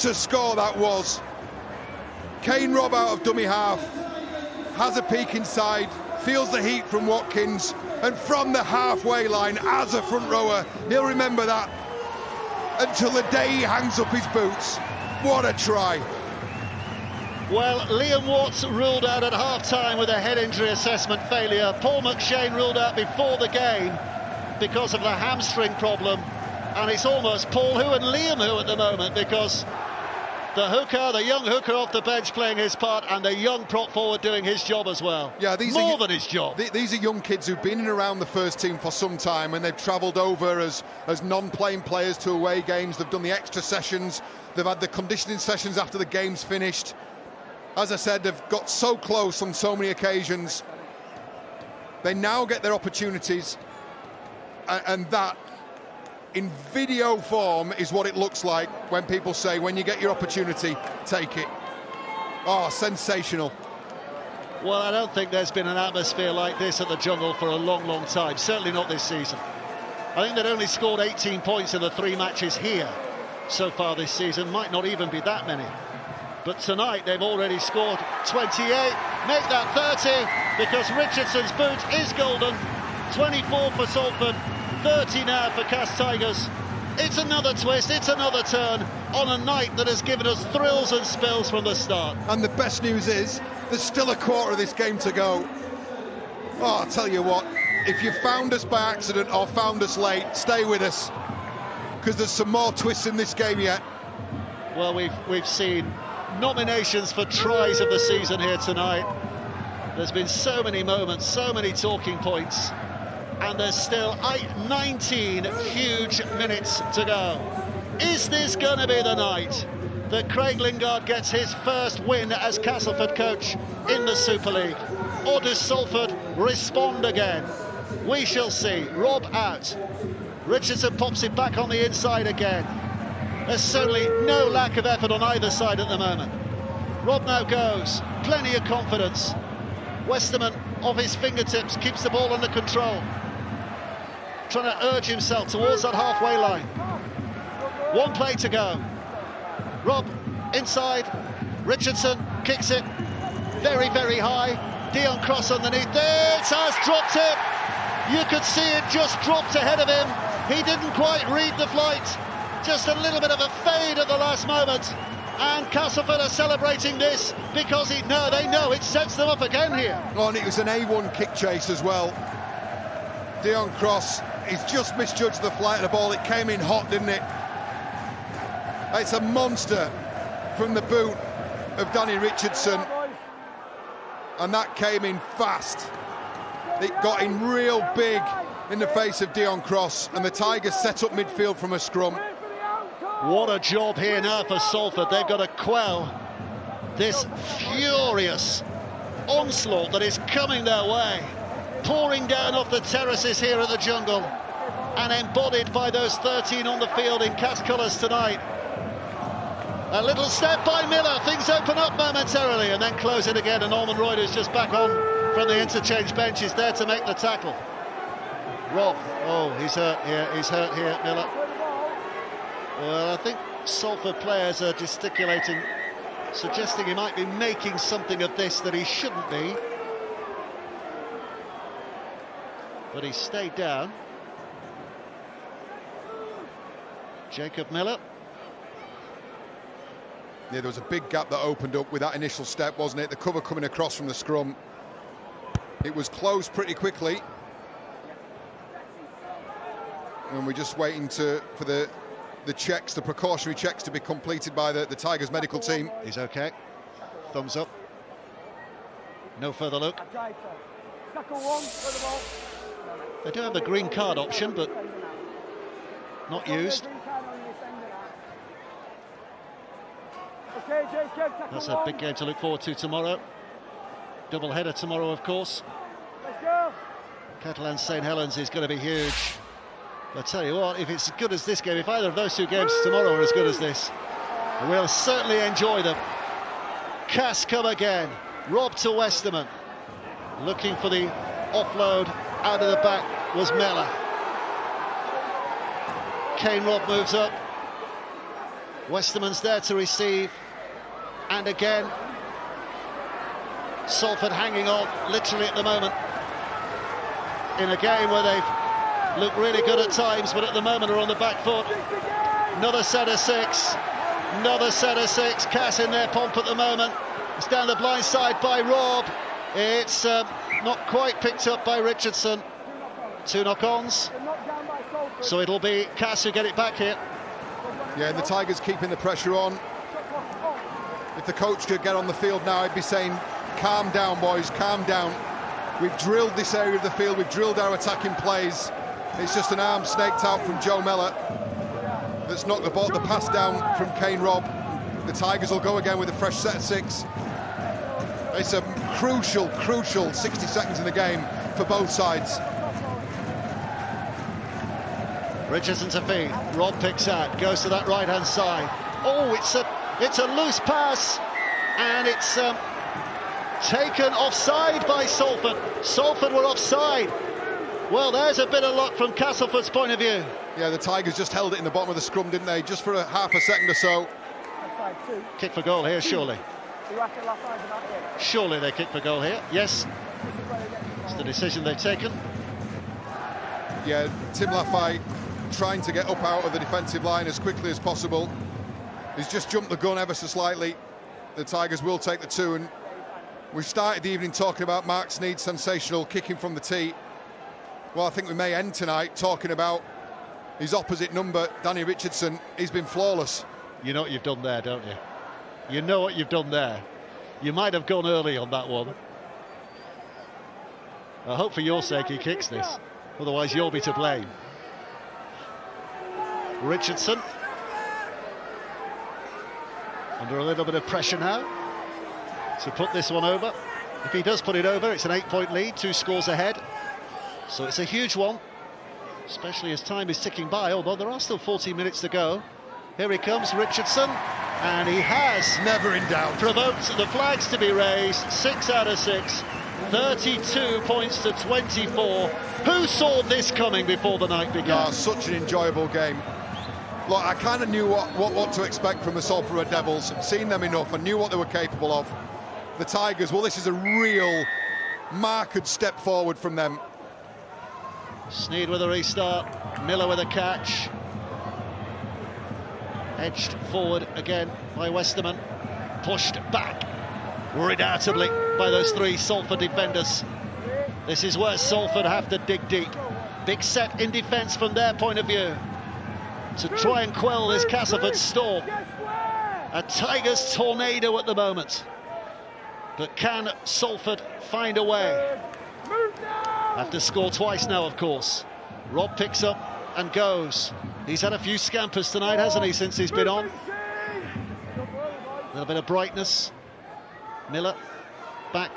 a score that was. Kane Robb out of dummy half, has a peek inside, feels the heat from Watkins, and from the halfway line, as a front rower, he'll remember that until the day he hangs up his boots. What a try. Well, Liam Watts ruled out at half-time with a head injury assessment failure. Paul McShane ruled out before the game because of the hamstring problem. And it's almost Paul Who and Liam Who at the moment, because the hooker, the young hooker off the bench playing his part, and the young prop forward doing his job as well. Yeah, more than his job. These are young kids who've been in and around the first team for some time, and they've travelled over as non-playing players to away games. They've done the extra sessions. They've had the conditioning sessions after the game's finished. As I said, they've got so close on so many occasions. They now get their opportunities, and that, in video form, is what it looks like when people say, when you get your opportunity, take it. Oh, sensational. Well, I don't think there's been an atmosphere like this at the Jungle for a long, long time. Certainly not this season. I think they'd only scored 18 points in the 3 matches here so far this season. Might not even be that many. But tonight they've already scored 28. Make that 30, because Richardson's boot is golden. 24 for Salford, 30 now for Cass Tigers. It's another twist, it's another turn on a night that has given us thrills and spills from the start. And the best news is, there's still a quarter of this game to go. Oh, I'll tell you what, if you found us by accident or found us late, stay with us, because there's some more twists in this game yet. Well, we've seen nominations for tries of the season here tonight. There's been so many moments, so many talking points, and there's still 19 huge minutes to go. Is this going to be the night that Craig Lingard gets his first win as Castleford coach in the Super League? Or does Salford respond again? We shall see. Rob out. Richardson pops it back on the inside again. There's certainly no lack of effort on either side at the moment. Rob now goes, plenty of confidence. Westerman off his fingertips, keeps the ball under control. Trying to urge himself towards that halfway line. One play to go. Rob inside, Richardson kicks it very, very high. Dion Cross underneath, there it has dropped it. You could see it just dropped ahead of him. He didn't quite read the flight. Just a little bit of a fade at the last moment. And Castleford are celebrating this because they know it sets them up again here. Oh, and it was an A1 kick chase as well. Dion Cross, he's just misjudged the flight of the ball. It came in hot, didn't it? It's a monster from the boot of Danny Richardson. And that came in fast. It got in real big in the face of Dion Cross, and the Tigers set up midfield from a scrum. What a job here now for Salford. They've got to quell this furious onslaught that is coming their way, pouring down off the terraces here at the Jungle, and embodied by those 13 on the field in cast colours tonight. A little step by Miller, things open up momentarily, and then close it again, and Norman Reuter's just back on from the interchange bench, is there to make the tackle. Rob, oh, he's hurt here, Miller. Well, I think Salford players are gesticulating, suggesting he might be making something of this that he shouldn't be. But he stayed down. Jacob Miller. Yeah, there was a big gap that opened up with that initial step, wasn't it? The cover coming across from the scrum. It was closed pretty quickly. And we're just waiting for the checks, the precautionary checks to be completed by the Tigers medical team. He's okay. Thumbs up. No further look. They do have the green card option, but not used. That's a big game to look forward to tomorrow. Double header tomorrow, of course. Catalan St Helens is going to be huge. I tell you what, if it's as good as this game, if either of those two games tomorrow are as good as this, we'll certainly enjoy them. Cass come again. Rob to Westerman. Looking for the offload out of the back was Mellor. Kane Robb moves up. Westerman's there to receive. And again, Salford hanging on literally at the moment in a game where they've looked really good at times, but at the moment are on the back foot. Another set of six. Another set of six. Cass in their pomp at the moment. It's down the blind side by Rob. It's not quite picked up by Richardson. Two knock-ons. So it'll be Cass who get it back here. Yeah, and the Tigers keeping the pressure on. If the coach could get on the field now, I'd be saying, calm down, boys, calm down. We've drilled this area of the field, we've drilled our attacking plays. It's just an arm snaked out from Joe Mellor that's knocked the pass down from Kane Robb. The Tigers will go again with a fresh set of six. It's a crucial 60 seconds in the game for both sides. Richardson to feed. Rob picks out, goes to that right-hand side. Oh, it's a loose pass, and it's taken offside by Salford. Salford were offside. Well, there's a bit of luck from Castleford's point of view. Yeah, the Tigers just held it in the bottom of the scrum, didn't they? Just for a half a second or so. Kick for goal here, surely. Surely they kick for goal here. Yes. It's the decision they've taken. Yeah, Tim Laffey trying to get up out of the defensive line as quickly as possible. He's just jumped the gun ever so slightly. The Tigers will take the two, and we started the evening talking about Mark Sneed's sensational kicking from the tee. Well, I think we may end tonight talking about his opposite number, Danny Richardson. He's been flawless. You know what you've done there, don't you? You know what you've done there. You might have gone early on that one. I hope for your sake he kicks this. Otherwise you'll be to blame. Under a little bit of pressure now to put this one over. If he does put it over, it's an 8-point lead, 2 scores ahead. So it's a huge one, especially as time is ticking by, although there are still 40 minutes to go. Here he comes, Richardson, and he has Never in doubt. provoked the flags to be raised. 6 out of 6, 32 points to 24. Who saw this coming before the night began? Such an enjoyable game. Look, I kind of knew what to expect from the Salford Red Devils. Seen them enough, I knew what they were capable of. The Tigers, well, this is a real marked step forward from them. Sneed with a restart, Miller with a catch. Edged forward again by Westerman. Pushed back redoubtably by those 3 Salford defenders. This is where Salford have to dig deep. Big set in defence from their point of view to try and quell this Castleford storm. A Tigers tornado at the moment. But can Salford find a way? Have to score twice now, of course. Rob picks up and goes. He's had a few scampers tonight, hasn't he, since he's been on? A little bit of brightness. Miller back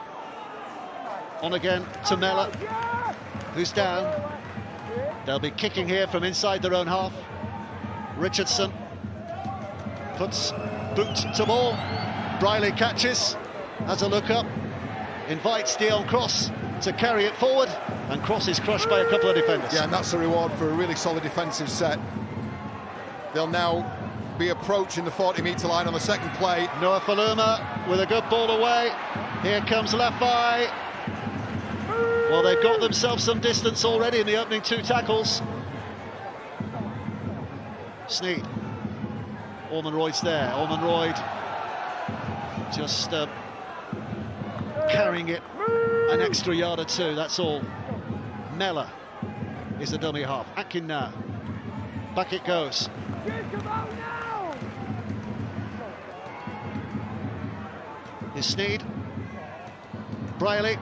on again to Miller, who's down. They'll be kicking here from inside their own half. Richardson puts boot to ball. Briley catches, has a look up, invites Dion Cross to carry it forward, and Cross is crushed by a couple of defenders. Yeah, and that's the reward for a really solid defensive set. They'll now be approaching the 40-metre line on the second play. Noah Faluma with a good ball away. Here comes Lafay. Well, they've got themselves some distance already in the opening 2 tackles. Sneed. Orman Royd's there. Orman Royd just carrying it an extra yard or 2, that's all. Mellor is the dummy half. Atkin now. Back it goes. Is Sneed. Briley.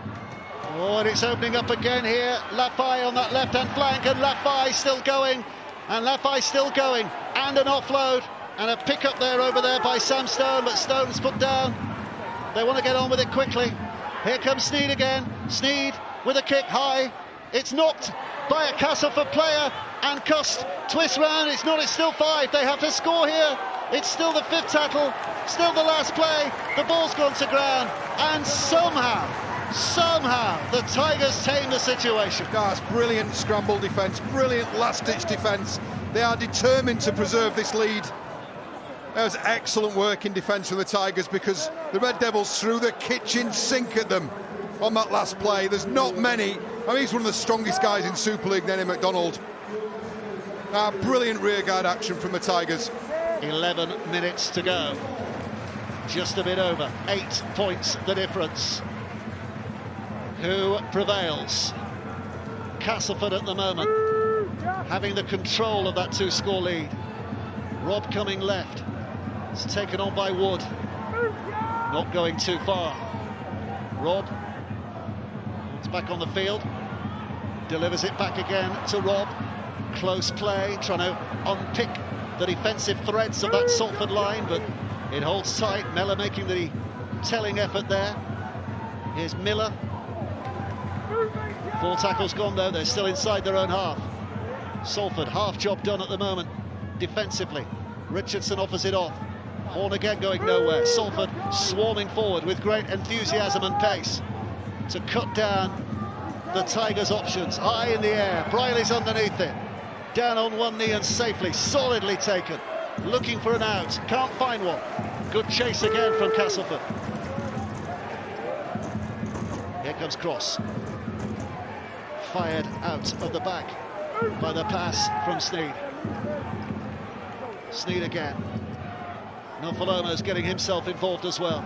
Oh, and it's opening up again here. Lafay on that left-hand flank, and Lafay still going. And Lafay still going. And an offload. And a pick-up there over there by Sam Stone, but Stone's put down. They want to get on with it quickly. Here comes Sneed again. Sneed with a kick high. It's knocked by a Castleford player, and Cust twists round. It's not, it's still 5. They have to score here. It's still the 5th tackle, still the last play. The ball's gone to ground, and somehow the Tigers tame the situation. That's brilliant scramble defence, brilliant last-ditch defence. They are determined to preserve this lead. That was excellent work in defence from the Tigers, because the Red Devils threw the kitchen sink at them on that last play. There's not many. I mean, he's one of the strongest guys in Super League, Nenny McDonald. Brilliant rearguard action from the Tigers. 11 minutes to go. Just a bit over. 8 points the difference. Who prevails? Castleford at the moment, having the control of that 2-score lead. Rob coming left. It's taken on by Wood. Not going too far. Rob. It's back on the field. Delivers it back again to Rob. Close play, trying to unpick the defensive threads of that Salford line, but it holds tight. Mellor making the telling effort there. Here's Miller. 4 tackles gone though, they're still inside their own half. Salford, half job done at the moment, defensively. Richardson offers it off. Horn again going nowhere. Salford swarming forward with great enthusiasm and pace to cut down the Tigers' options. High in the air, Briley's underneath it. Down on one knee and safely, solidly taken. Looking for an out, can't find one. Good chase again from Castleford. Here comes Cross. Fired out of the back by the pass from Sneed. Sneed again. Nofaloma's getting himself involved as well.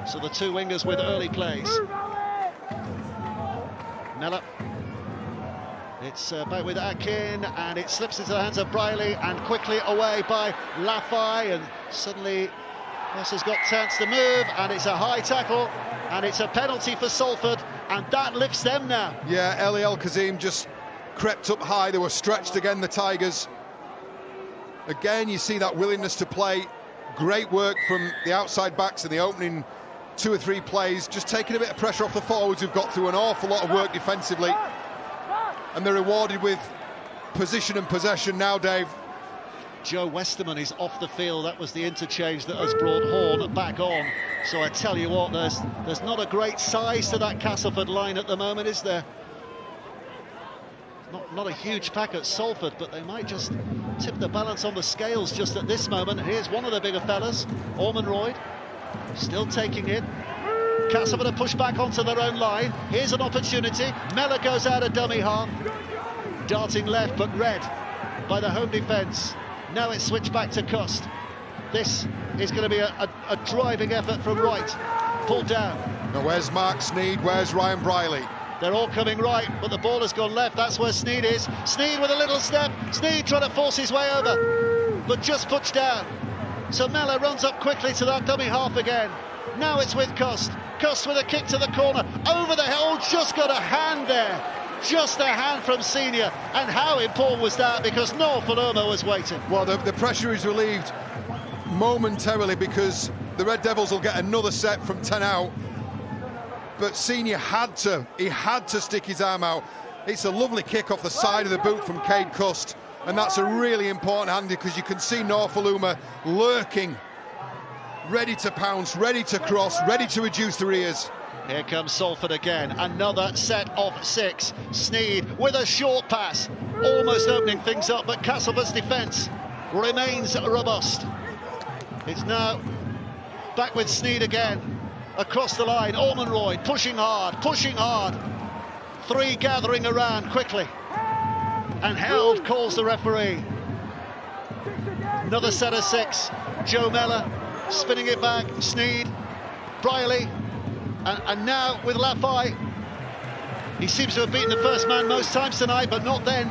So the 2 wingers with early plays. Mellor. It's back with Atkin, and it slips into the hands of Briley, and quickly away by Lafay, and suddenly Ross has got chance to move, and it's a high tackle, and it's a penalty for Salford, and that lifts them now. Yeah, Eli El Kazim just crept up high. They were stretched again, the Tigers. Again, you see that willingness to play. Great work from the outside backs in the opening 2 or 3 plays, just taking a bit of pressure off the forwards who've got through an awful lot of work defensively. And they're rewarded with position and possession now, Dave. Joe Westerman is off the field. That was the interchange that has brought Horn back on. So I tell you what, there's not a great size to that Castleford line at the moment, is there? Not a huge pack at Salford, but they might just tip the balance on the scales just at this moment. Here's one of the bigger fellas, Ormonroyd, still taking it. Castleford are pushed back onto their own line. Here's an opportunity. Mellor goes out of dummy half, darting left, but read by the home defence. Now it's switched back to Cust. This is going to be a driving effort from right. Pulled down. Now where's Mark Sneed? Where's Ryan Briley? They're all coming right, but the ball has gone left. That's where Sneed is. Sneed with a little step. Sneed trying to force his way over, but just pushed down. So Mellor runs up quickly to that dummy half again. Now it's with Cust. Cust with a kick to the corner. Over the hill, just got a hand there. Just a hand from Senior. And how important was that? Because Noel Palermo was waiting. Well, the pressure is relieved momentarily because the Red Devils will get another set from 10 out. But Senior had to stick his arm out. It's a lovely kick off the side of the boot from Cade Cust, and that's a really important hand because you can see Norfoluma lurking, ready to pounce, ready to cross, ready to reduce the rears. Here comes Salford again, another set of 6. Sneed with a short pass, almost opening things up, but Castleford's defence remains robust. It's now back with Sneed again. Across the line, Ormonroyd pushing hard. 3 gathering around quickly. And Held calls the referee. Another set of 6. Joe Mellor spinning it back. Sneed, Briley, and now with Lafay. He seems to have beaten the first man most times tonight, but not then.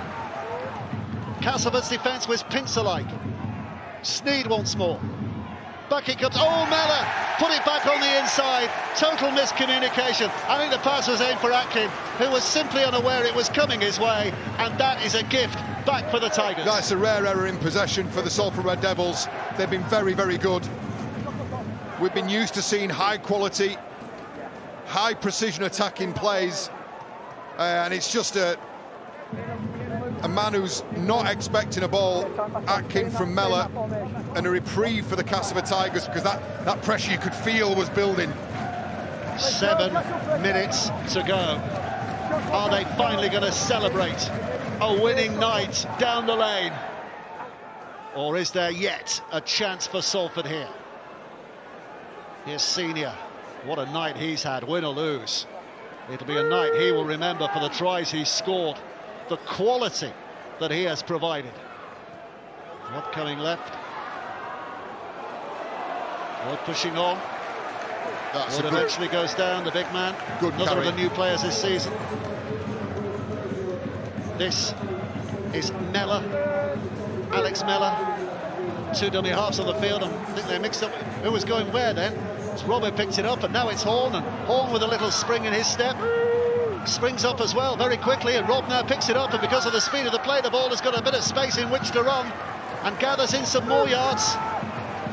Castleford's defence was pincer-like. Sneed once more. Back it comes. Oh, Mellor put it back on the inside. Total miscommunication. I think the pass was aimed for Atkin, who was simply unaware it was coming his way, and that is a gift back for the Tigers. That's a rare error in possession for the Salford Red Devils. They've been very, very good. We've been used to seeing high quality, high precision attacking plays, and it's just a man who's not expecting a ball, Atkin from Mellor, and a reprieve for the Castleford Tigers because that pressure you could feel was building. 7 minutes to go. Are they finally going to celebrate a winning night down the lane? Or is there yet a chance for Salford here? Here's Senior. What a night he's had, win or lose. It'll be a night he will remember for the tries he's scored, the quality that he has provided. Not coming left. Wood pushing on. Wood eventually goes down, the big man. Good Another carry. of the new players this season. This is Mellor, Alex Mellor. 2 dummy halves on the field, and I think they mixed up who was going where then. It's Robert picked it up, and now it's Horn, and Horn with a little spring in his step. Springs up as well very quickly, and Rob now picks it up, and because of the speed of the play, the ball has got a bit of space in which to run and gathers in some more yards.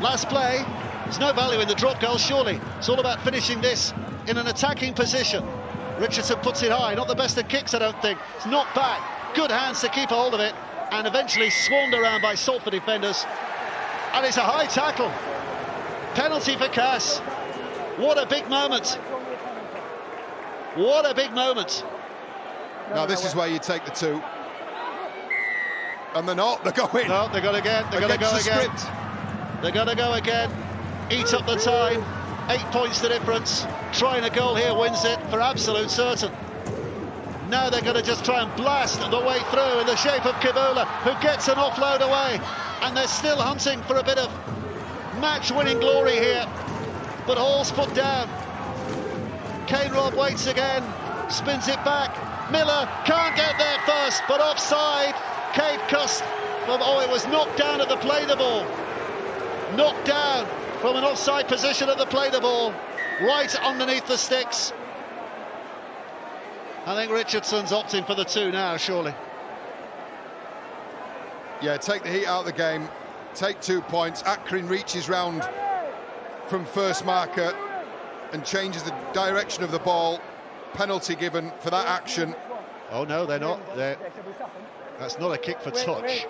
Last play. There's no value in the drop goal, surely. It's all about finishing this in an attacking position. Richardson puts it high, not the best of kicks, I don't think. It's knocked back, good hands to keep a hold of it, and eventually swarmed around by Salford defenders. And it's a high tackle. Penalty for Cass. What a big moment. What a big moment. Now this is where you take the 2. And they're not, they're going. No, they're going again, they're going to go again. They're going to go again. Eat up the time. 8 points the difference. Trying a goal here wins it for absolute certain. Now they're going to just try and blast the way through in the shape of Kibula, who gets an offload away. And they're still hunting for a bit of match-winning glory here. But Hall's put down. Kane Robb waits again, spins it back. Miller can't get there first, but offside. Cade Cust. Oh, it was knocked down at the play the ball. Knocked down from an offside position at the play the ball, right underneath the sticks. I think Richardson's opting for the 2 now, surely. Yeah, take the heat out of the game. take 2 points. Akrin reaches round from first marker and changes the direction of the ball. Penalty given for that action. Oh no, they're not. That's not a kick for touch.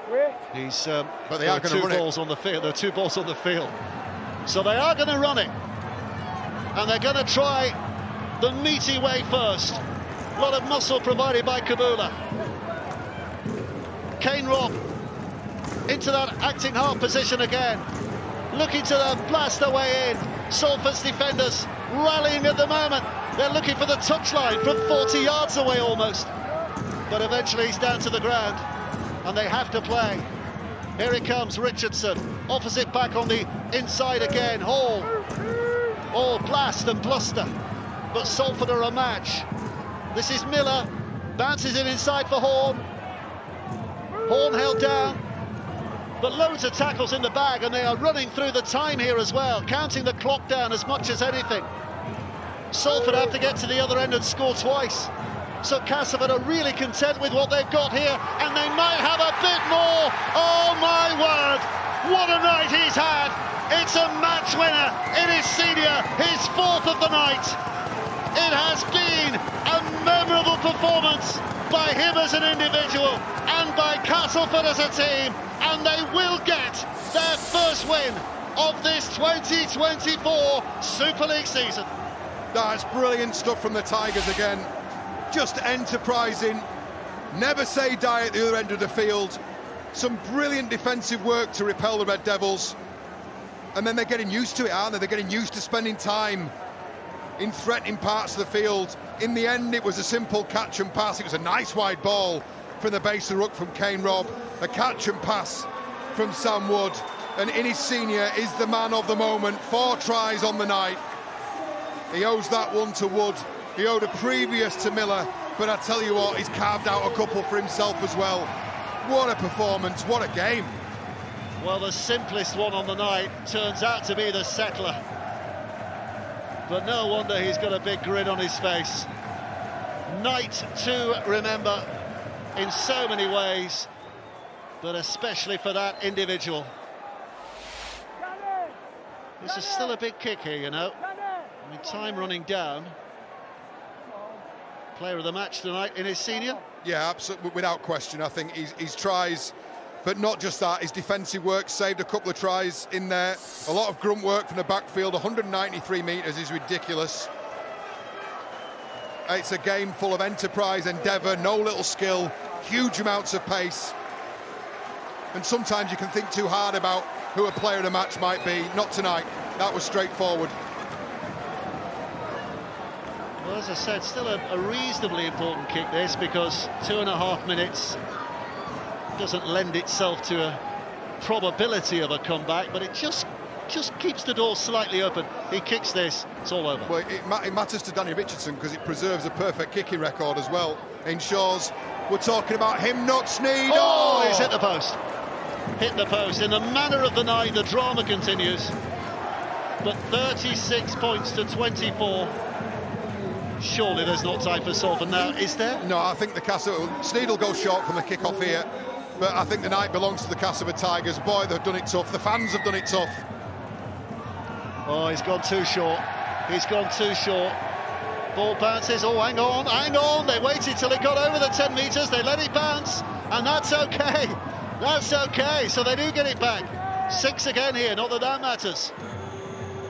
He's but they are going to run balls on the field. There are 2 balls on the field, so they are going to run it, and they're going to try the meaty way first. A lot of muscle provided by Kabula. Kane Robb into that acting half position again, looking to blast their way in. Salford's defenders rallying at the moment. They're looking for the touchline from 40 yards away almost. But eventually he's down to the ground, and they have to play. Here it comes, Richardson, offers it back on the inside again. Hall, all blast and bluster, but Salford are a match. This is Miller, bounces it inside for Horn. Horn held down, but loads of tackles in the bag, and they are running through the time here as well, counting the clock down as much as anything. Salford have to get to the other end and score twice. So Castleford are really content with what they've got here, and they might have a bit more. Oh my word, what a night he's had. It's a match winner in his senior, his 4th of the night. It has been a memorable performance by him as an individual and by Castleford as a team, and they will get their first win of this 2024 Super League season. That's brilliant stuff from the Tigers again. Just enterprising, never say die at the other end of the field. Some brilliant defensive work to repel the Red Devils, and then they're getting used to it, aren't they? They're getting used to spending time in threatening parts of the field. In the end, it was a simple catch and pass. It was a nice wide ball from the base of the ruck from Kane Robb, a catch and pass from Sam Wood, and in his senior is the man of the moment. 4 tries on the night. He owes that one to Wood. He owed a previous to Miller, but I tell you what, he's carved out a couple for himself as well. What a performance, what a game. Well, the simplest one on the night turns out to be the settler. But no wonder he's got a big grin on his face. Night to remember in so many ways, but especially for that individual. This is still a big kick here, you know. I mean, time running down. Player of the match tonight in his senior? Yeah, absolutely, without question. I think his tries, but not just that, his defensive work saved a couple of tries in there. A lot of grunt work from the backfield. 193 metres is ridiculous. It's a game full of enterprise, endeavour, no little skill, huge amounts of pace. And sometimes you can think too hard about who a player of the match might be. Not tonight. That was straightforward. Well, as I said, still a reasonably important kick this, because 2.5 minutes doesn't lend itself to a probability of a comeback, but it just keeps the door slightly open. He kicks this, it's all over. Well, it matters to Danny Richardson because it preserves a perfect kicking record as well. Ensures we're talking about him not Sneed. Oh, he's hit the post. Hit the post. In the manner of the night, the drama continues. But 36 points to 24. Surely there's not time for Salford now, is there? No, I think Sneed will go short from the kick-off here, but I think the night belongs to the Castleford Tigers. Boy, they've done it tough. The fans have done it tough. Oh, he's gone too short. He's gone too short. Ball bounces. Oh, hang on. They waited till it got over the 10 metres. They let it bounce, and that's okay. That's okay. So they do get it back. 6 again here. Not that that matters.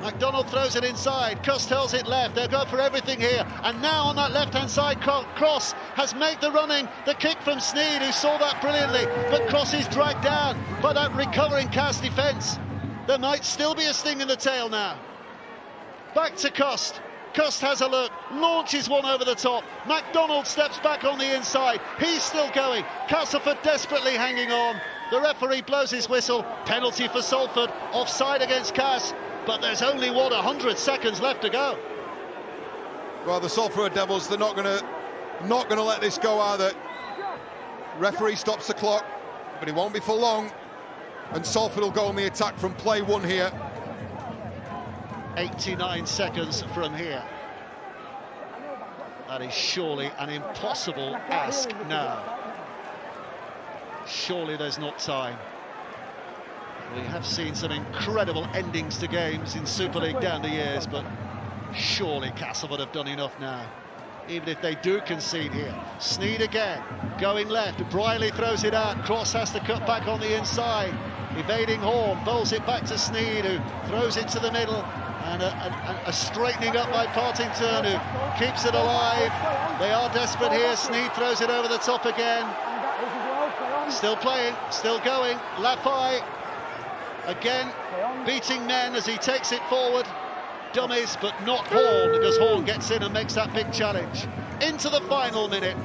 McDonald throws it inside, Costell's it left, they'll go for everything here, and now on that left-hand side, Cross has made the running, the kick from Sneed, who saw that brilliantly, but Cross is dragged down by that recovering Cas defence. There might still be a sting in the tail now. Back to Cost has a look, launches one over the top, McDonald steps back on the inside, he's still going, Castleford desperately hanging on, the referee blows his whistle, penalty for Salford, offside against Cas. But there's only, 100 seconds left to go. Well, the Salford Devils, they're not going to let this go, are they? Referee stops the clock, but it won't be for long. And Salford will go on the attack from play 1 here. 89 seconds from here. That is surely an impossible ask now. Surely there's not time. We have seen some incredible endings to games in Super League down the years, but surely Castleford have done enough now. Even if they do concede here. Sneed again, going left. Briley throws it out. Cross has to cut back on the inside. Evading Horn, bowls it back to Sneed, who throws it to the middle. And a straightening up by Partington, who keeps it alive. They are desperate here. Sneed throws it over the top again. Still playing, still going. Lafay again beating men as he takes it forward. Dummies, but not Horn, because Horn gets in and makes that big challenge. Into the final minute.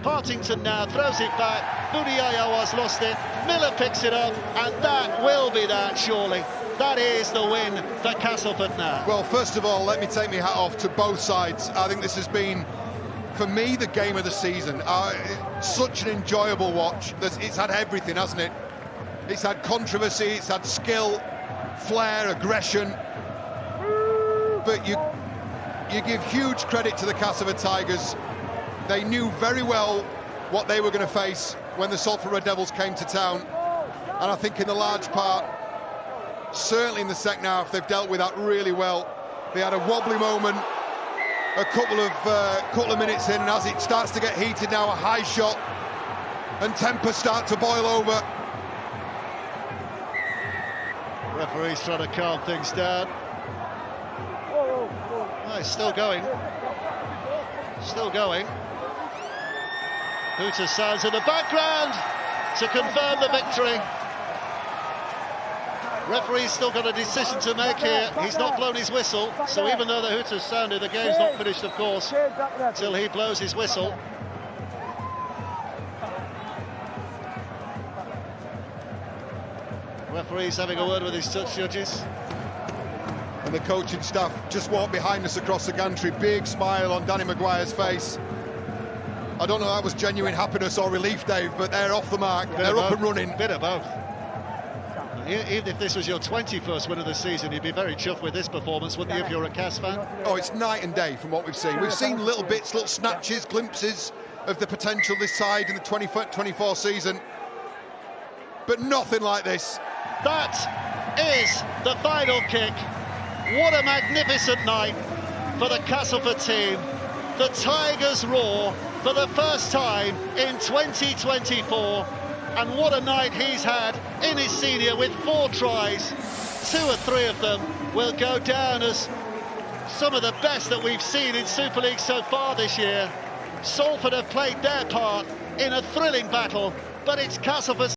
Partington now throws it back. Budiayawa's lost it. Miller picks it up, and that will be that, surely. That is the win for Castleford now. Well, first of all, let me take my hat off to both sides. I think this has been, for me, the game of the season. Such an enjoyable watch. It's had everything, hasn't it? It's had controversy, it's had skill, flair, aggression. But you give huge credit to the Castleford Tigers. They knew very well what they were going to face when the Salford Red Devils came to town. And I think in the large part, certainly in the second half, they've dealt with that really well. They had a wobbly moment a couple of minutes in, and as it starts to get heated now, a high shot, and tempers start to boil over. Referee's trying to calm things down. Oh, it's still going. Still going. Hooters sounds in the background to confirm the victory. Referee's still got a decision to make here. He's not blown his whistle, so even though the Hooters sounded, the game's not finished, of course, till he blows his whistle. Referee's having a word with his touch judges. And the coaching staff just walked behind us across the gantry. Big smile on Danny Maguire's face. I don't know if that was genuine happiness or relief, Dave, but they're off the mark. They're up and running. Bit of both. Even if this was your 21st win of the season, you'd be very chuffed with this performance, wouldn't you, if you're a Cas fan? Oh, it's night and day from what we've seen. We've seen little bits, little snatches, glimpses of the potential this side in the 24 season, but nothing like this. That is the final kick. What a magnificent night for the Castleford team. The Tigers roar for the first time in 2024. And what a night he's had in his senior with 4 tries. 2 or 3 of them will go down as some of the best that we've seen in Super League so far this year. Salford have played their part in a thrilling battle, but it's Castleford's